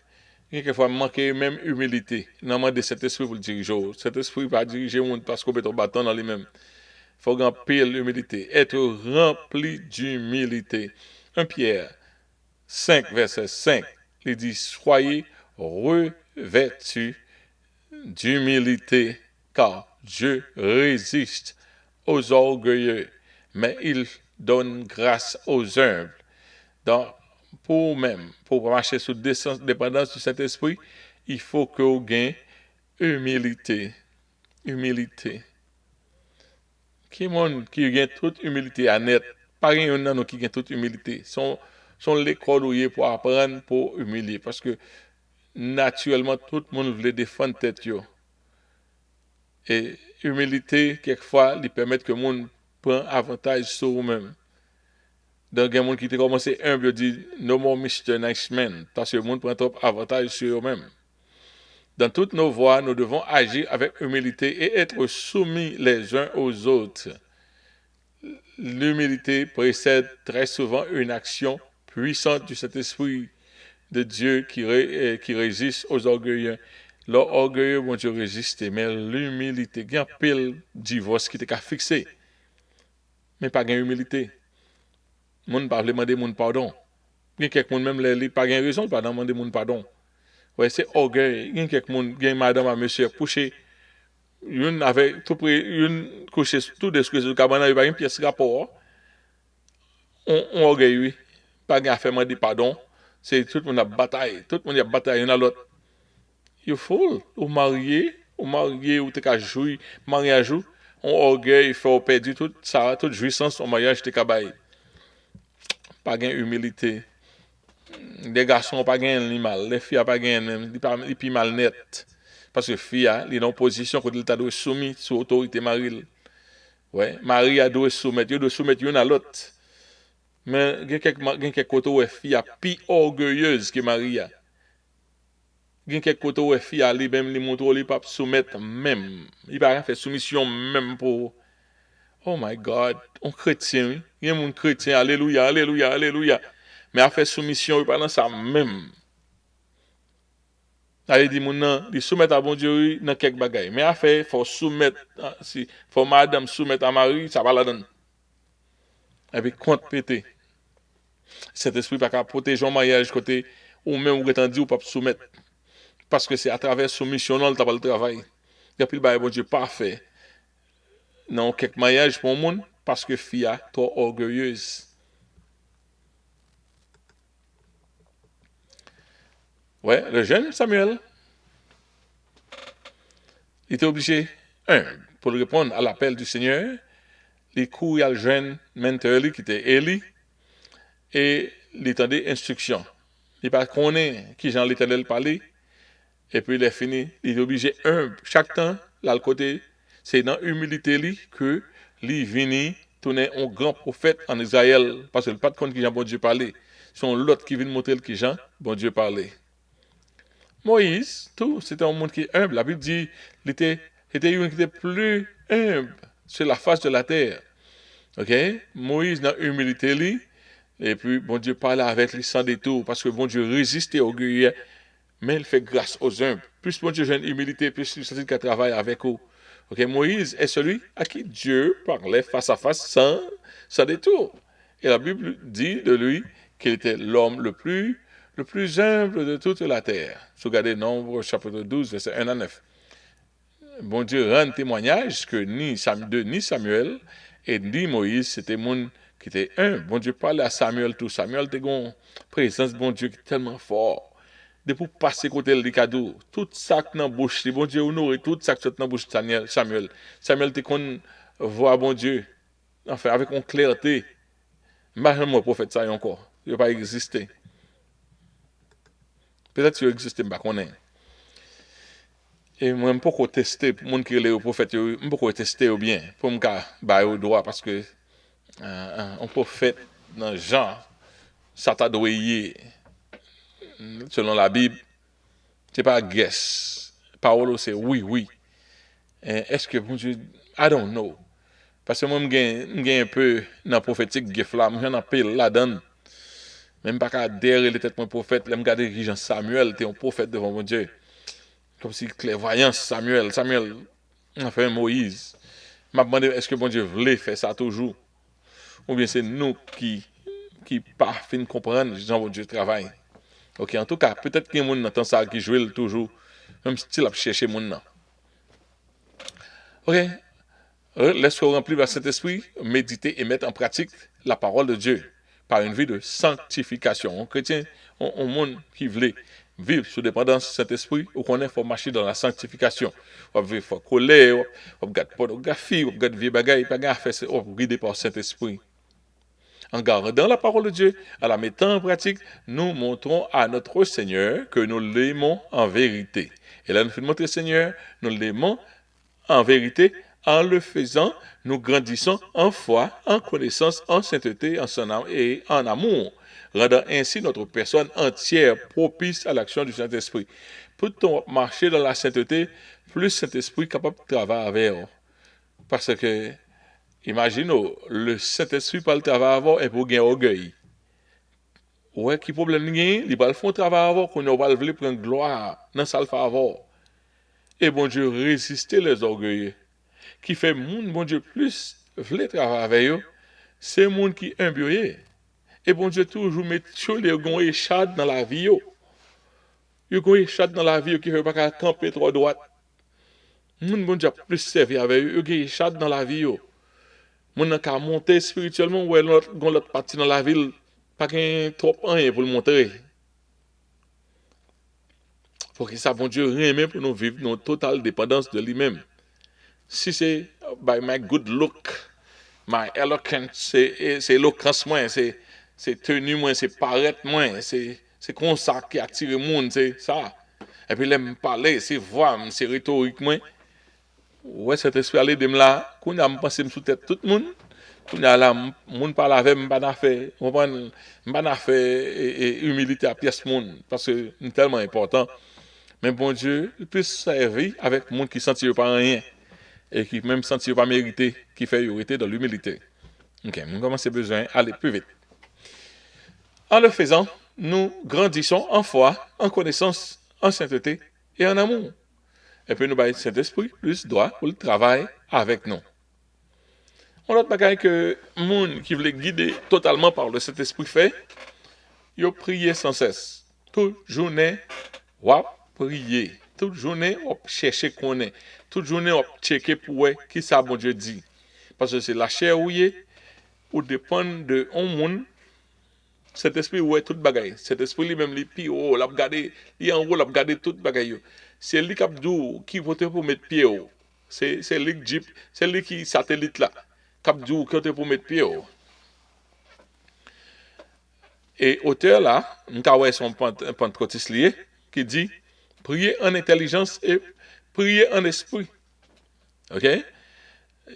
quelquefois manquer même humilité. Nan demander cet esprit pour le diriger. Cet esprit pas diriger monde parce qu'on met un bâton dans lui-même. Faut grand pile humilité, être rempli d'humilité. 1 Pierre 5 verset 5, il dit soyez revêtus d'humilité car Dieu résiste aux orgueilleux mais il donne grâce aux humbles. Dans pour marcher sous dépendance du Saint-Esprit, il faut que vous gagnez humilité. Humilité. Qui monde qui gagne toute humilité à net, pas rien nan qui gagne toute humilité. Sont l'école où il est pour apprendre pour humilier parce que naturellement tout le monde veut défendre tête yo. Et humilité quelquefois lui permet que le monde prend avantage sur vous-même. Donc, il y a des gens qui ont commencé humble, dit no more Mr. Nice Man, parce que le monde prend trop avantage sur eux-mêmes. Dans toutes nos voies, nous devons agir avec humilité et être soumis les uns aux autres. L'humilité précède très souvent une action puissante du Saint-Esprit de Dieu qui résiste aux orgueilleux. L'orgueilleux, bon Dieu, résiste, mais l'humilité, il y a un pile divorce qui était fixé, mais pas d'humilité. Moun pa vle demander moun pardon. Gen quelques moun même les pas gen raison pas demander moun pardon. Ouais, c'est orgueil. Gen quelques moun, gen madame à monsieur couché, une avec tout près une couché tout de ce que cabana pas une pièce rapport. On orgueil oui. Pas gen affaire demander pardon. C'est tout le monde a bataille, tout le monde a bataille un à l'autre. You fool, ou marié, ou te ka jouir, mariage ou, on orgueil fait perdre tout ça, toute jouissance au mariage te ka bail. Pas gain humilité. Les garçons pas gain ni mal, les filles pas gain même, ils plus mal net. Parce que filles, ils dans position quand ils t'a doit soumis sous autorité mari. Ouais, mari a doit soumettre, il doit soumettre une à l'autre. Mais il y a quelques côtés où filles plus orgueilleuse que Maria. Il y a quelques côtés où filles ali même les montre les pas soumettre même. Il pas faire soumission même pour oh my God, on chrétien, oui. Il y a un chrétien, alléluia, alléluia, alléluia. Mais à faire soumission, il pas dans ça même. Il dit, mon non, il soumet à bon Dieu dans quelques bagailles. Mais à faire, il faut soumettre, si, faut madame soumettre à Marie, ça va la donner. Et puis, compte pété. Cet esprit pas qu'à protéger un mariage côté, ou même, ou étant dit, ou pas soumettre. Parce que c'est à travers soumission, non, le travail. Et puis, le bon Dieu parfait. Dans quelques mariages pour le monde, parce que fille est trop orgueilleuse. Ouais, le jeune Samuel, il était obligé, pour répondre à l'appel du Seigneur, il courait à le jeune mentor qui était Élie, et il attendait instruction. Il pas connaît qui Jean l'Éternel parlait, et puis il est fini, il est obligé, chaque temps, là, le côté, c'est dans l'humilité que lui vient tourner un grand prophète en Israël, parce que le pas de compte qui Jean bon Dieu parlait, c'est l'autre qui vient montrer qui Jean bon Dieu parlait. Moïse, tout, c'était un monde qui est humble. La Bible dit qu'il était un qui était plus humble sur la face de la terre. Ok? Moïse, dans l'humilité, et puis, bon Dieu parlait avec lui sans détour, parce que bon Dieu résistait aux orgueilleux, mais il fait grâce aux humbles. Plus bon Dieu j'ai une humilité, plus il s'agit qu'il travaille avec eux. Ok? Moïse est celui à qui Dieu parlait face à face sans détour. Et la Bible dit de lui qu'il était l'homme le plus humble de toute la terre. Si vous regardez Nombre, chapitre 12, verset 1 à 9. Bon Dieu rend témoignage que ni Samuel et ni Moïse, c'était monde qui était un. Bon Dieu parlait à Samuel tout. Samuel était une présence, bon Dieu, qui est tellement fort. Depuis passer côté le cadeau, tout ça qui dans bouche, bon Dieu honoré tout ça qui dans la bouche de Samuel. Samuel était qu'on voit bon Dieu, enfin avec une clarté. Imagine-moi prophète ça encore, il n'a pas existé. Peut-être qu'il existe, je ne sais pas. Et moi, je ne peux pas tester, pour les gens qui sont les prophètes, je ne peux pas tester bien, pour me faire au droit, parce que un prophète dans le genre, ça t'a doué, selon la Bible, ce n'est pas guess. Parole, c'est oui, oui. Est-ce que, bon Dieu, I don't know. Parce que moi, je gagne un peu dans la prophétique, là, je n'ai pas là-dedans. Même pas qu'à derrière les têtes mon prophète, je regarde Jean Samuel, tu es un prophète devant mon Dieu. Comme si clairvoyance, Samuel, enfin Moïse. Je me demandé est-ce que bon Dieu voulait faire ça toujours? Ou bien c'est nous qui pas fin comprendre Jean bon Dieu travaille. Ok, en tout cas, peut-être qu'il y a des gens dans ça qui joue toujours, même si il a cherché mon nom. Ok, laisse-toi remplir par Saint-Esprit, méditer et mettre en pratique la parole de Dieu. par une vie de sanctification. Un chrétien, un monde qui veut vivre sous dépendance du Saint-Esprit, ou qu'on faut marcher dans la sanctification. On va vivre colère, on va regarder pornographie, on va regarder vieux bagailles, pas faire, on va guider par le Saint-Esprit. En gardant la parole de Dieu, en la mettant en pratique, nous montrons à notre Seigneur que nous l'aimons en vérité. Et là, nous faisons montrer Seigneur, nous l'aimons en vérité. En le faisant, nous grandissons en foi, en connaissance, en sainteté, en son âme et en amour, rendant ainsi notre personne entière propice à l'action du Saint-Esprit. Peut-on marcher dans la sainteté, plus le Saint-Esprit est capable de travailler avec nous. Parce que, imaginez, le Saint-Esprit par le travail avant et pour gagner orgueil. Ouais, qui problème gagne, il va le faire travail avant, qu'on va le prendre gloire dans ça le fait avant. Et bon Dieu résister les orgueilleux. Qui fait moun bon Dieu plus vle travailler avec eux, c'est moun qui humble. Et bon Dieu toujours met sur les gon échade dans la vie yo. Yo gon échade dans la vie yo qui fait pas camper trop droite. Moun bon Dieu plus servi avec eux, yo gon échade dans la vie yo. Moun nan ka monter spirituellement ou l'autre partie dans la ville pas gain trop rien pour le montrer. Pour que ça bon Dieu remet pour nous vivre dans totale dépendance de lui-même. Si c'est by my good look, my eloquence, c'est éloquence moins, c'est tenue moins, c'est paraître moins, c'est comme ça qui attire le monde, c'est ça. Et puis l'aime parler, c'est voix, c'est rhétorique moins. Ouais, cet esprit aller de là, qu'on a pensé sous tête tout le monde. Qu'on a là, monde parle avec moi, pas fait, on pas fait humilité à pièce monde parce que c'est tellement important. Mais bon Dieu, il peut servir avec monde qui sentit pas rien. Et qui même sentir pas mérité, qui fait priorité dans l'humilité. Ok, nous commençons besoin d'aller plus vite. En le faisant, nous grandissons en foi, en connaissance, en sainteté et en amour. Et puis nous baillons Saint-Esprit plus droit pour le travail avec nous. On a autre bagaille que monde qui veut guider totalement par le Saint-Esprit fait, il prier sans cesse. Toute journée, prier. Toute journée, on cherche qu'on est. Toute journée, on checker pour voir qui ça bon Dieu dit. Parce que c'est la chair ou ou dépend de un monde. Cet esprit ouais toute bagaille. Cet esprit lui-même lui pi oh, l'a regarder, il en haut l'a regarder toute bagaille. C'est lui qui vote pour mettre pied haut. C'est lui Jeep, c'est lui qui satellite là. Capdou qui vote pour mettre pied haut. Et auteur là, m'ka son pentecôtiste lié qui dit priez en intelligence et priez en esprit. OK?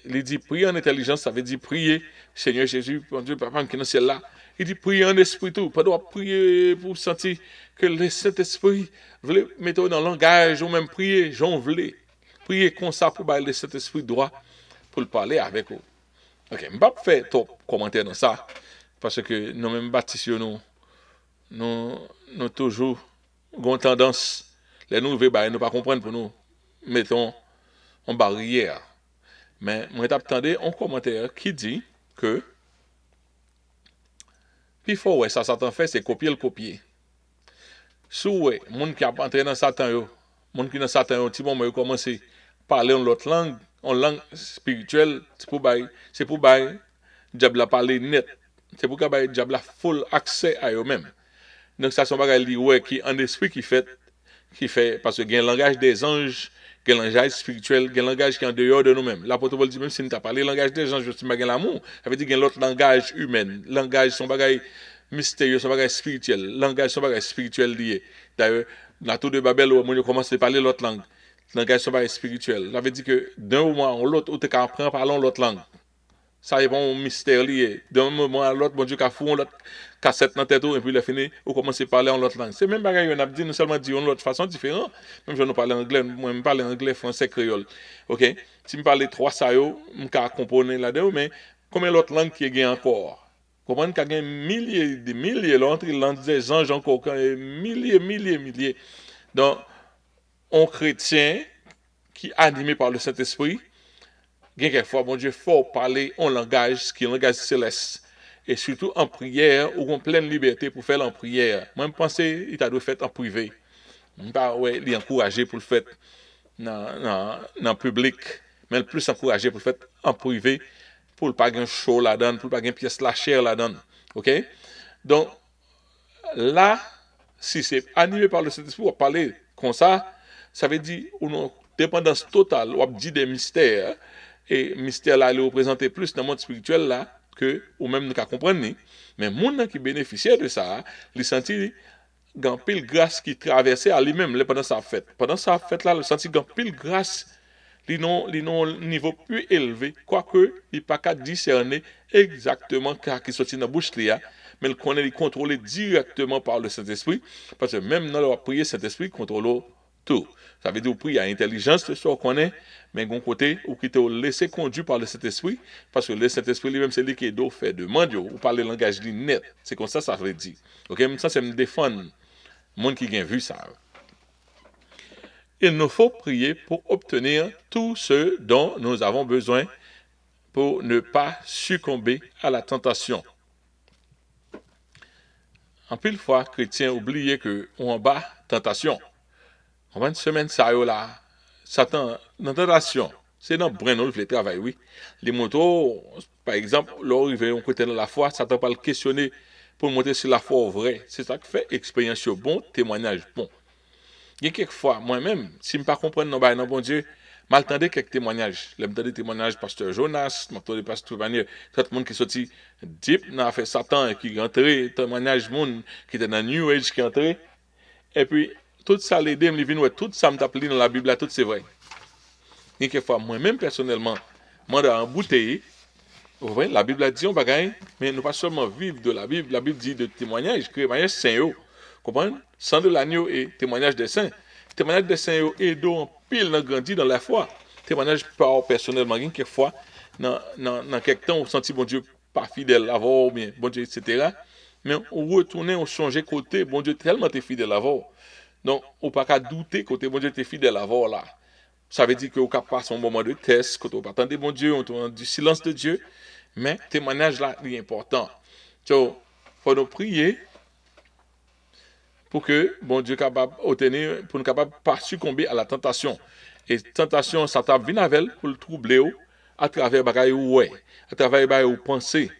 Il dit prier en intelligence, ça veut dire prier, Seigneur Jésus, mon Dieu, Papa qui est dans le ciel là. Il dit prier en esprit tout. Pas doit prier pour sentir que le Saint-Esprit veut mettre dans le langage ou même prier, j'en voulais. Prier comme ça pour le Saint-Esprit droit pour le parler avec vous. OK, je ne vais pas faire trop commentaire dans ça parce que nous même bâtissons nous toujours avons tendance les nouvelles ne pas comprendre pour nous mettons en barrière. Mais moi j'attendais un commentaire qui dit que puis faut ouais ça Satan fait c'est copier le copier. Sous ouais monde qui a entré dans Satan yo, monde qui dans Satan un petit moment il commencer parler en l'autre langue, en langue spirituelle, c'est pour bailler diable parler net. C'est pour que diable full accès à eux-mêmes. Donc ça son bagage ouais qui en esprit qui fait parce que il y a un langage des anges, il y a un langage spirituel, il y a un langage qui est en dehors de nous-mêmes. L'apôtre Paul dit même si nous t'as parlé le langage des anges, je suis pas l'amour, ça veut dire qu'il y a l'autre langage humain, langage son bagage mystérieux, son bagage spirituel, langage son bagage spirituel lié. D'ailleurs, dans la tour de Babel où on commence à parler l'autre langue, langage son bagage spirituel. Ça veut dire que d'un moment à l'autre, on te apprend parler l'autre langue. Ça est un mystère lié. D'un moment à l'autre, bon Dieu, qu'a fou l'autre cassette dans tête et puis il a fini, ou commence à parler en l'autre langue. C'est même bagaille, on a dit, nous seulement dit en l'autre façon différente. Même si on parle anglais, moi je parle anglais, français, créole. OK? Si je parle trois ça yo, je peux composer là-dedans, mais combien l'autre langue qui est encore? Comprendre qu'il y a des milliers, l'entre des anges encore, milliers. Donc, un chrétien qui est animé par le Saint-Esprit, quelquefois, bon Dieu, faut parler en langage qui est un langage céleste. Et surtout en prière, ou en pleine liberté pour faire en prière. Moi, je pense qu'il t'a dû faire en privé. Je ne pas l'encourager pour le faire dans le public, mais le plus encourager pour le faire en privé, pour ne pas avoir un show là-dedans, pour ne pas avoir une pièce la chair là-dedans. OK? Donc, là, si c'est animé par le Saint-Esprit, on va parler comme ça veut dire une dépendance totale, on dit des mystères, et mystère là, il est représenté plus dans le monde spirituel là, que, ou même nous qu'à comprendre, mais le monde qui bénéficiait de ça, il sentit grand pile grâce qui traversait à lui-même pendant sa fête. Pendant sa fête là, il sentit grand pile grâce li non niveau plus élevé, quoique il pas qu'à discerner exactement car qui sorti dans bouche là, mais il connaît il contrôlé directement par le Saint-Esprit, parce que même dans leur prière, Saint-Esprit contrôle tout. Ça veut dire qu'il y a intelligence, le soir qu'on est, mais d'un côté, ou qui te laissé conduire par le Saint-Esprit, parce que le Saint-Esprit lui-même, c'est lui qui est fait demande, ou parle le langage net. C'est comme ça veut dire. Ok, ça, c'est me défendre, monde qui a vu ça. Il nous faut prier pour obtenir tout ce dont nous avons besoin pour ne pas succomber à la tentation. En pile fois, chrétiens oublient que on bat tentation. En une semaine, ça y là, Satan, dans tentation, c'est dans Breno le travail, oui. Les motos, par exemple, l'arrivée, on côté dans la foi, Satan pas le questionner pour monter sur la foi vraie. C'est ça qui fait expérience bon, témoignage bon. Il y a quelquefois, moi-même, si je ne comprends pas non bon Dieu, m'attendais quelques témoignages. J'entendais témoignages pasteur Jonas, m'attendais pasteur Vanier, tout le monde qui sorti deep dans l'affaire Satan et qui est entré, témoignage monde qui était dans New Age qui est entré. Et puis, tout ça, les dèmes, les vignes, tout ça me appelé dans la Bible, tout c'est vrai. Et quelquefois, moi-même, personnellement, moi, dans embouteillé, vous voyez, la Bible a dit, on bagaille, mais nous pas seulement vivre de la Bible dit de témoignages, témoignages saints, comprenez? Sang de l'agneau et témoignage des saints. Témoignage des saints et d'eau en pile dans grandi dans la foi. Témoignage par personnellement, quelquefois, dans quelques temps, on sentit bon Dieu pas fidèle avant, ou bien bon Dieu, etc. Mais on retourne, on change côté, bon Dieu tellement t'es fidèle avant. Donc, on pas qu'à douter côté bon Dieu t'es fidèle avant là. Ça veut dire qu'on passe un moment de test, quand on attend bon Dieu, on attend du silence de Dieu. Mais témoignage là, il est important. Donc, il faut nous prier pour que bon Dieu capable obtenir, pour nous capable pas succomber à la tentation. Et tentation, ça t'a venu avec pour le troubler à travers bagaille ouais, à travers bagaille pensée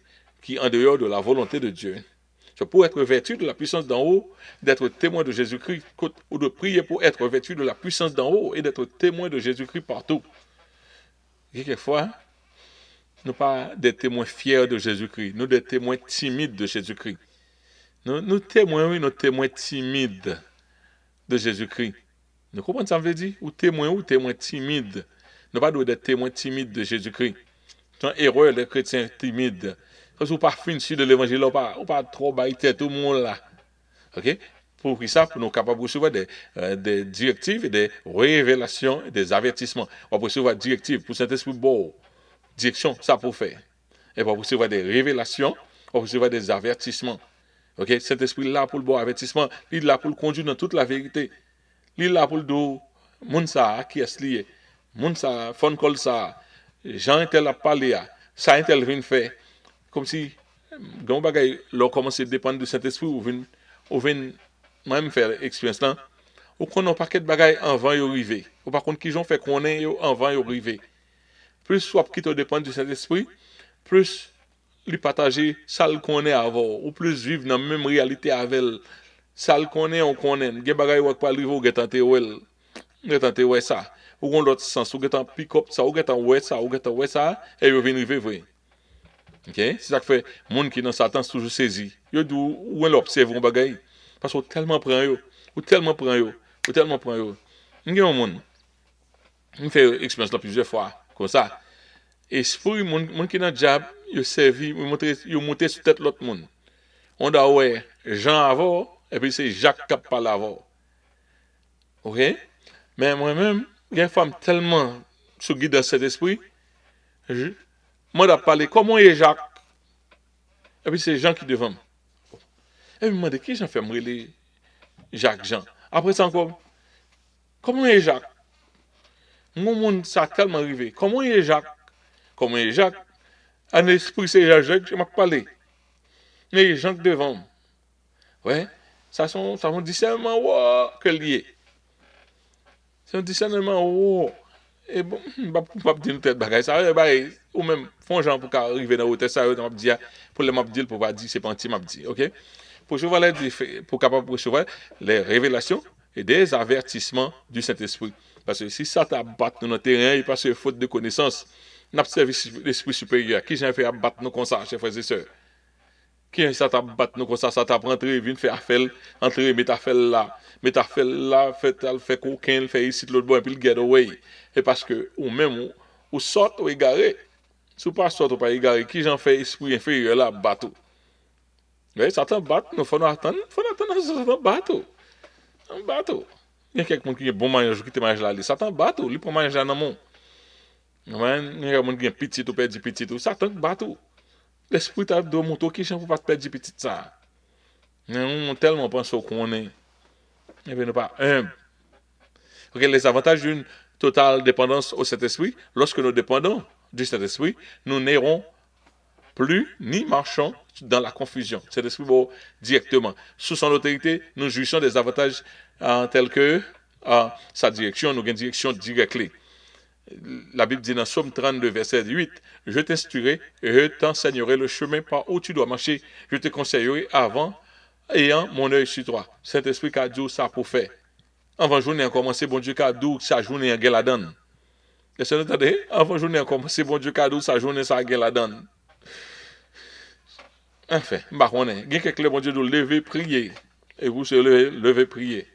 qui est en dehors de la volonté de Dieu. Pour être vêtu de la puissance d'en haut, d'être témoin de Jésus-Christ, ou de prier pour être vêtu de la puissance d'en haut et d'être témoin de Jésus-Christ partout. Et quelquefois, nous pas des témoins fiers de Jésus-Christ, nous des témoins timides de Jésus-Christ. Nous témoins, oui, nous témoins timides de Jésus-Christ. Nous comprenons ça veut dire? Ou témoins timides. Nous pas des témoins timides de Jésus-Christ. C'est une erreur des chrétiens timides. Parce que vous pas fin de l'évangile, ou pas trop bailler tout le monde là. OK? Pour ça, pour nous capables de recevoir des directives et des révélations et des avertissements. On peut recevoir des directives pour Saint-Esprit bon. Direction, ça pour faire. Et pour recevoir des révélations, on peut recevoir des avertissements. OK? Saint-Esprit là pour le bon avertissement, il est là pour le conduire dans toute la vérité. Il est là pour le dos. Moun ça qui est lié. Moun ça, phone call ça. Jean tel a parlé ça tel vient faire. Comme si gon bagay leur commencer dépendre du Saint-Esprit ou vinn même faire expérience là. Ou qu'on a un paquet de bagailles avant yo arriver. Ou par contre qui ont fait qu'on est avant yo arriver. Plus soit qui te dépend du Saint-Esprit, plus lui partager ça le connaît avant ou plus vivre dans la même réalité avec ça le connaît on connaît. Gen bagaille ou pas arriver ou tenter ouais ça. Ou on l'autre sens ou getan pick up ça ou getan ouais ça et yo vinn arriver vrai. OK? C'est ça que fait monde qui dans Satan toujours saisi. Yo dit ou l'observe un bagay parce que tellement prend yo, ou tellement prend yo. M'gen un monde. On fait expérience là plusieurs fois comme ça. Esprit monde qui dans diable, yo servi, yo monter sur tête l'autre monde. On da ouais Jean avant et puis c'est Jacques qui parle avant. OK? Mais moi-même, il y a une femme tellement sous guide dans cet esprit, moi da parler comment est Jacques. Et puis c'est Jean qui devant. Et puis, me demande qui j'en fait me Jacques Jean. Après ça encore, comment est Jacques? Mon monde ça a tellement arrivé. Comment est Jacques? Comment est Jacques? Un esprit c'est Jacques, je m'a parlé. Mais Jean devant. Ouais, ça sont discernement que lié. C'est un discernement Et bon, pas dire tête bagaille ça, ou même font gens pour arriver dans hôtel ça, m'a dit pour le m'a dit pour pas dire c'est pas anti m'a dit, OK? Pour recevoir pour capable recevoir les révélations et des avertissements du Saint-Esprit. Parce que si ça t'abatte dans notre terrain, il passe faute de connaissance, n'a pas servi l'esprit supérieur. Qui j'ai fait abattre nous comme ça, chers frères et sœurs? Qui ça t'abattre nous comme ça t'apprend rentrer, vient faire affaire, entrer, mettre affaire là, fait coquin, fait ici l'autre bout, et puis le get away. Et parce que, ou même, ou sort ou égaré. Si vous pas sort ou pas égaré, qui j'en fait esprit inférieur là, bateau. Mais Satan bat, nous faut attendre Satan bateau. Un bateau. Il y a quelqu'un qui a bon manger, qui te mange là, Satan bateau, lui pour manger dans mon. Il y a quelqu'un qui a petit ou perdre petit ou Satan bateau. L'esprit t'a de mon qui j'en pour pas perdre petit ça. On tellement pense qu'on est. Et bien, nous pas humble. Okay, les avantages d'une totale dépendance au Saint-Esprit, lorsque nous dépendons du Saint-Esprit, nous n'irons plus ni marchons dans la confusion. Saint-Esprit va directement. Sous son autorité, nous jouissons des avantages tels que sa direction, nous avons une direction directe. La Bible dit dans Somme 32, verset 8, « Je t'instruirai et je t'enseignerai le chemin par où tu dois marcher. Je te conseillerai avant, ayant mon œil sur toi. » Saint-Esprit a dit ça pour faire. Avant journée a commencé, bon Dieu a dit sa journée a la donne. Est-ce que vous entendez? Avant journée a commencé, bon Dieu a dit sa journée ça a la donne. Enfin, il y a quelqu'un bon Dieu de lever, prier. Et vous se lever, prier.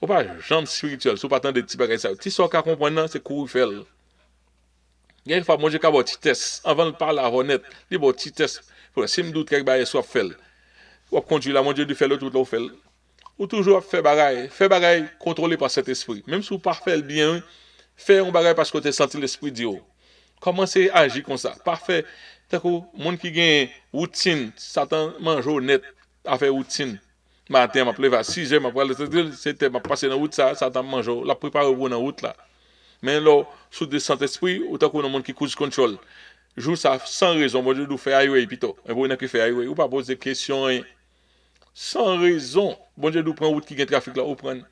Ou pas jambe spirituelle, si vous pas tant de petits bagages ça. Si vous comprenez, c'est courir faire. Il y a une fois, bon Dieu a un petit test. Avant de parler à honnête, il y a un petit test. Si je doute quelque chose, soit fait. Ou conduire là, mon Dieu, de faire le tout, là, fait. Ou toujours faire bagaille contrôlé par cet esprit. Même si vous ne faites bien, faire un bagaille parce que vous avez senti l'esprit dire. Commencez à agir comme ça. Parfait. Tant que monde qui gagne routine, Satan mange honnête à faire routine. Matin, m'a levé à 6h, m'a passé dans la route ça, Satan mange la préparer pour dans la route là. Mais là, sous des Saint-Esprit, ou tant que monde qui cause contrôle. Joue ça sans raison, bon Dieu nous fait highway plutôt. Et vous n'avez fait highway, ou pas poser questions sans raison. Bon Dieu nous prend route qui gagne trafic là, ou prendre.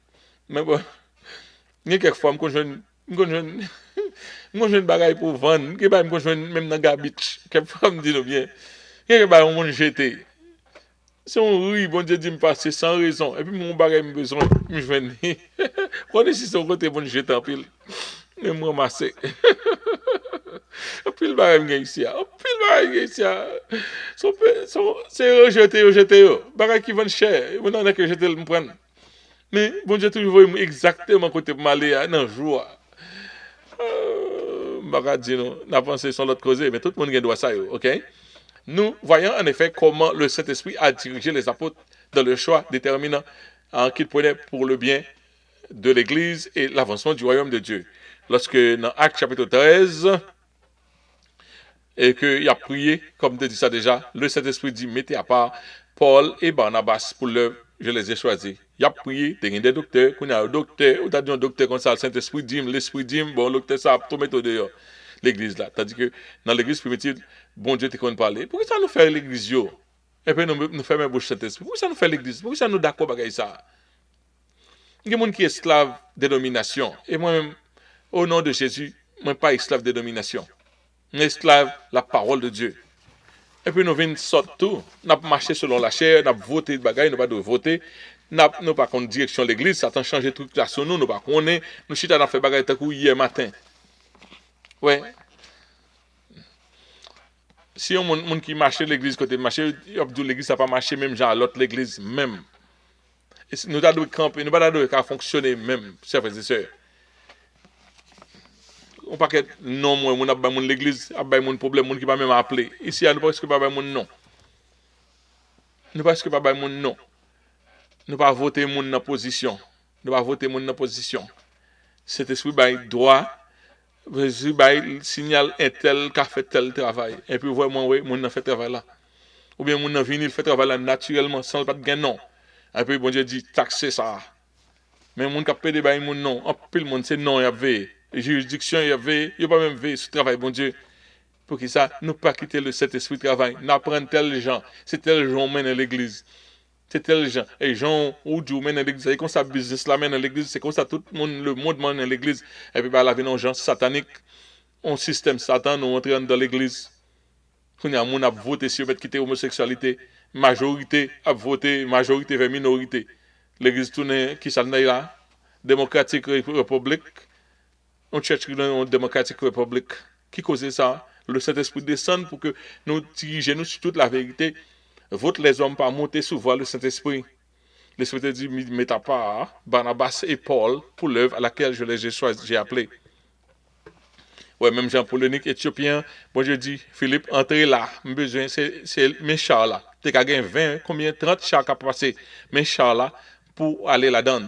Mais bon, il y a quelques fois moi, je bagaille pour vendre. Je vais même dans Gabich. Quelquefois, me dit bien. Je vais me jeter. Si on rit, bon Dieu dit me passer sans raison. Et puis, mon bagaille me besoin. Je vais Prenez si son côté, bon jeter en pile. Et me ramasser. En pile, bagaille me ici. En pile, bagaille ici. C'est rejeté. Bagaille qui vend cher. Vous n'en avez que jeter le me prendre. Mais, bon Dieu, toujours exactement côté pour m'aller dans le jour. N'a pensé sur l'autre cause, mais tout le monde doit ça, ok? Nous voyons en effet comment le Saint-Esprit a dirigé les apôtres dans le choix déterminant qu'ils prenaient pour le bien de l'Église et l'avancement du royaume de Dieu. Lorsque dans Actes chapitre 13, et qu'il a prié, comme tu dis ça déjà, le Saint-Esprit dit, mettez à part Paul et Barnabas pour je les ai choisis. Il a prié, il y a des docteurs, il y a un docteur, ou tu as dit un docteur comme ça, le Saint-Esprit dit, l'Esprit dit, bon, le docteur, ça a tout mettre dehors. L'église là. Tandis que dans l'église primitive, bon Dieu te connaît parler. Pourquoi ça nous fait l'église yo? Et puis nous fait même bouche Saint-Esprit. Pourquoi ça nous fait l'église? Pourquoi ça nous d'accord avec ça? Il y a des gens qui sont esclaves des dominations. Et moi-même, au nom de Jésus, moi pas esclave des dominations. Je suis esclave la parole de Dieu. Et puis nous venons sortir tout. Nous avons marché selon la chair, nous avons voté de bagaille, nous n'avons pas voté. Nous n'avons pas contre direction de l'église, ça a changé toute la sur nous, nous n'avons pas connaître. Nous avons fait bagaille hier matin. Ouais. Si on monde qui marche l'église côté marché, l'église ça pas marché même genre l'autre l'église même. Et nous avons camper, nous pas qu'à fonctionner même, chers frères et sœurs. On pas que non moi on a pas mon l'église, a pas mon problème, mon qui pas même appeler. Ici nous pas que pas mon non. Nous pas que pas mon non. Nous pas voter mon dans position. Nous pas voter mon dans position. Cet esprit bail droit. Jésus signale un tel qui a fait tel travail. Et puis, vraiment, oui, mon a fait travail là. Ou bien, mon a venu, il fait travail là naturellement, sans pas de gain, non. Et puis, bon Dieu dit, taxer ça. Mais mon qui a payé des mon non. En plus, le monde, c'est non, il y avait. Juridiction, il y avait. Il n'y a pas même vu ce travail, bon Dieu. Pour que ça, nous pas quitter le Saint-Esprit de travail. N'apprendre tel gens. C'est tel gens mène à l'église. C'est tel gens. Et gens, ou du mène dans l'église, c'est comme ça, business là, mène dans l'église, c'est comme ça, tout le monde, mène dans l'église. Et puis, bah, la vie dans gens sataniques, on système Satan, nous entrons dans l'église. Quand il y a monde a voté sur quitter l'homosexualité, majorité a voté, majorité vers minorité. L'église tourne, qui s'en est là? Démocratique République. On cherche une démocratique République. Qui cause ça? Le Saint-Esprit descend pour que nous dirigeons sur toute la vérité. Vote les hommes par monter sous voie le Saint-Esprit. L'Esprit dit, mets à part Barnabas et Paul pour l'œuvre à laquelle je les ai choisis, j'ai appelé. Ouais, même Jean-Paul éthiopien, moi je dis, Philippe, entrez là, besoin, c'est mes chars là. T'es qu'à gagner 20, combien, 30 chars à passer, mes chars là, pour aller là-dedans.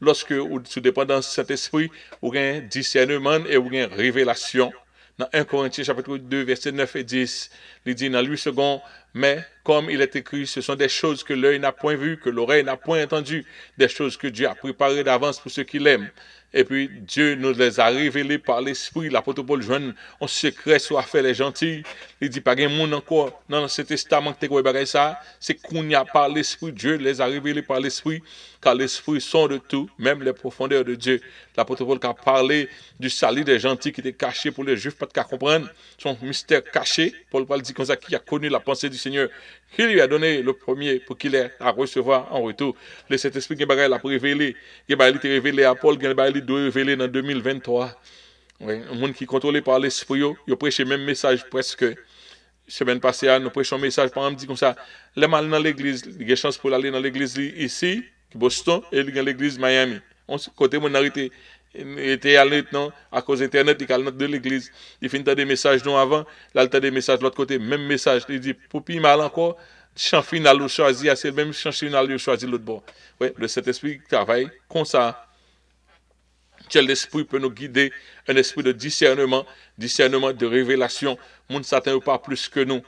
Lorsque, sous dépendance de cet esprit, vous avez discernement et vous avez révélation. Dans 1 Corinthiens chapitre 2, versets 9 et 10, il dit dans 8 secondes, mais comme il est écrit, ce sont des choses que l'œil n'a point vues, que l'oreille n'a point entendues, des choses que Dieu a préparées d'avance pour ceux qui l'aiment. Et puis, Dieu nous les a révélées par l'Esprit. L'apôtre Paul joint en secret soit fait les gentils. Il dit, pas de monde encore dans ce testament que tu as ça. C'est qu'on y a par l'Esprit. Dieu les a révélées par l'Esprit. Car l'Esprit sont de tout, même les profondeurs de Dieu. L'apôtre Paul a parlé du salut des gentils qui était caché pour les Juifs, pas de comprendre. Son mystère caché. Paul dit comme ça, qui a connu la pensée du Seigneur. Qui lui a donné le premier pour qu'il ait à recevoir en retour. Le Saint-Esprit qui l'a révélé. Qui a été révélé à Paul, qui a été révélé en 2023. Oui, un monde qui est contrôlé par l'Esprit, il prêche le même message presque. Semaine passée, nous prêchons un message, par exemple, dit comme ça, les mal dans l'église, il y a chance pour aller dans l'église ici, Boston, et il y a l'église Miami. On côté mon arrêté était allé maintenant à cause d'internet, il a de l'église. Il finit des messages non avant, là il a des messages de l'autre côté, même message. Il dit pour plus mal encore, chant final ou choisi, c'est le même chant final ou choisi l'autre bord. Oui, le Saint-Esprit travaille comme ça. Quel esprit peut nous guider, un esprit de discernement, discernement de révélation. Moun Satan pas plus que nous.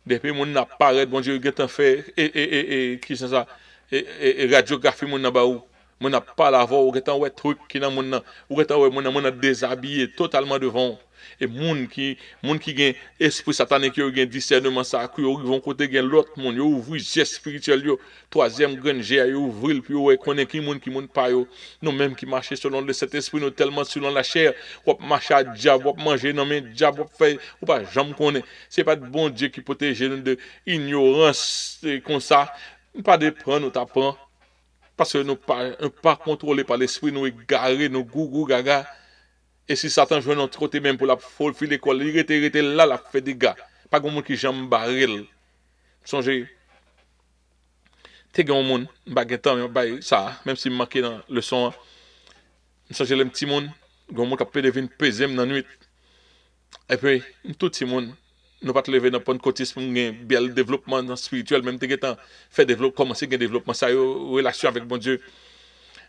Depuis moun n'a pas bon Dieu a fait et qui c'est ça et radiographie moun n'a pas ou. Moun n'a pas la voix ou getan ouais truc qui dans moun ou getan ouais moun a déshabillé totalement devant. Et moun qui gagne esprit satanique qui gagne discernement ça qui vont côté gagne l'autre moun yo ouvrir geste spirituel yo troisième grand jet yo ouvrir puis ouais connaît qui moun pas yo nous même qui marcher selon le cet esprit nous tellement selon la chair ou marcher à diable ou manger non mais diable ou faire ou pas jamais connaît c'est pas de bon Dieu qui protège nous de ignorance comme ça pas de prendre nous t'apprend parce que nous pas contrôlé par l'esprit nous égaré nous gougou gaga. Et si Satan joue notre côté même pour la filer l'école, il était là, la fait des gars. Pas de monde qui jambe barrel. Songez, t'es grand monde, baguettant, ça, même si marqué dans le son. Songez les petits monde, grand monde qui peut devenir pesé dans la nuit. Et puis, tout petit monde, nous pas te lever dans le côté pour un bel développement spirituel, même t'es fait développer, commencer un développement, ça, relation avec bon Dieu.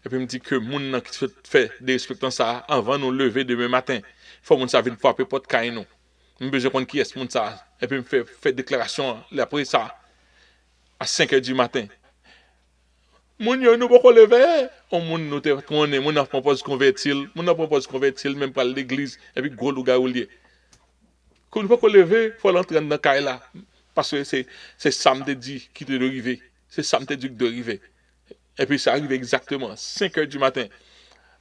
Et puis il me dit que moun qui fait des respectants ça avant nous lever demain matin. Il faut moun ça vienne frapper porte caille nous. Je besoin de qui est moun ça. Et puis me fait déclaration après ça à 5h du matin. Moun yo nous pas lever. On moun nous te connaît, moun a propose convertir, même par l'église et puis gros louga ou lié. Qu'on ne pas lever, faut l'entrer dans caille là parce que c'est samedi qui te arrivé. C'est samedi qui te arrivé. Et puis ça arrive exactement 5h du matin.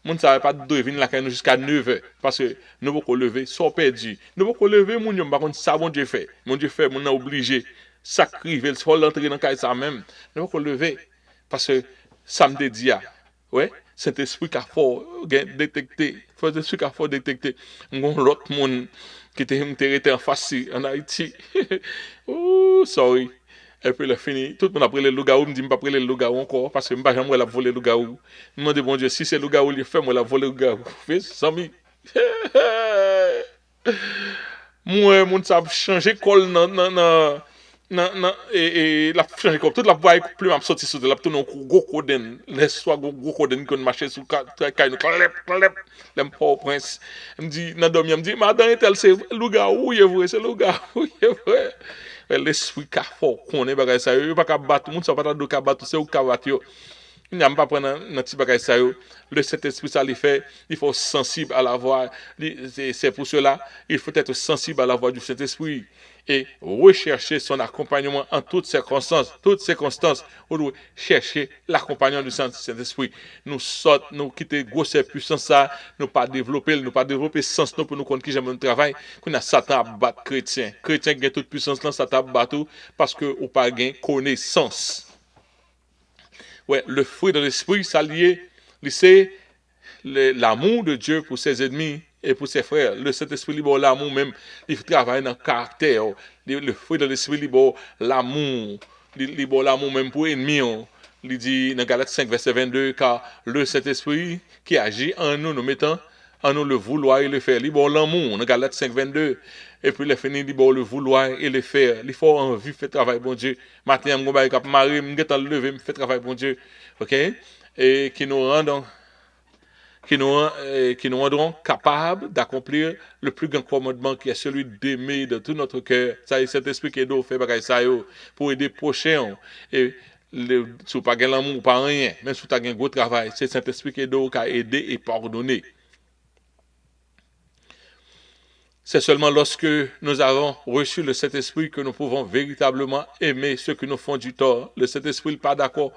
Moun ne savait pas de venir là jusqu'à 9h. Parce que nous ne pouvons pas lever, soit perdu. Nous ne pouvons pas lever, moun yon, par contre, ça, mon Dieu fait. Mon Dieu fait, moun a obligé. Sacrifier, il faut l'entrer dans le ça même. Nous ne pouvons pas lever. Parce que samedi dia, ouais, cet esprit qui a fort détecté. Cet esprit qui a fort détecté. L'autre monde qui était en face en Haïti. Oh, sorry. Et puis, il a fini. Tout le monde a pris le loup-garou. Je me dis, je ne pas pris le loup-garou encore. Parce que je ne vais pas jamais voler le loup-garou. Je me dis, bon Dieu, si c'est le loup-garou, il fait, moi, la voler le loup-garou. Fais, Samy. Moi, mon ça a changé col et la changé comme toute la voix plus m'a sorti sur de la tout non gros coden les soir gros coden qu'on marchait sur caille nous clap l'aime pas prince me dit dans dormir me dit madame tel c'est loup-garou il est vrai c'est loup-garou il est vrai l'esprit ka fort connaît bagay ça yo pas ka battre monde ça pas de ka battre c'est ou ka battre Il n'y a pas prendre un petit bagage ça. Le Saint-Esprit, ça les fait, il faut être sensible à la voix. C'est pour cela, il faut être sensible à la voix du Saint-Esprit et rechercher son accompagnement en toutes circonstances. Toutes circonstances, on doit chercher l'accompagnement du Saint-Esprit. Nous sortons, nous quitter grosse puissance ça, nous pas développer sens nous pour nous connaître qui j'aime le travail. Qu'on a Satan à battre chrétien. Chrétien qui a toute puissance là, Satan à battre parce que ou pas gain connaissance. Ouais, le fruit de l'esprit, ça lié, c'est l'amour de Dieu pour ses ennemis et pour ses frères. Le Saint-Esprit libère l'amour même, il travaille dans le caractère. Le fruit de l'esprit libère l'amour, libère l'amour même pour ennemis. Il dit dans Galates 5, verset 22, car le Saint-Esprit qui agit en nous, nous mettant en nous le vouloir et le faire. Libère l'amour, dans Galates 5, 22. Et puis, il finit, libère le vouloir et le faire. Il faut envie faire travail, bon Dieu. Maintenant, je vais me marier, je vais me lever, je faire travail, bon Dieu. OK? Et qui nous rendent qui nous rendront capables d'accomplir le plus grand commandement qui est celui d'aimer de tout notre cœur. Ça, c'est cet esprit qui est d'eau fait bagaille ça pour aider prochain. Et si vous pas l'amour, pas rien, même si vous avez un gros travail, c'est cet esprit qui est d'eau qui a aidé et pardonné. C'est seulement lorsque nous avons reçu le Saint-Esprit que nous pouvons véritablement aimer ceux qui nous font du tort. Le Saint-Esprit n'est pas d'accord.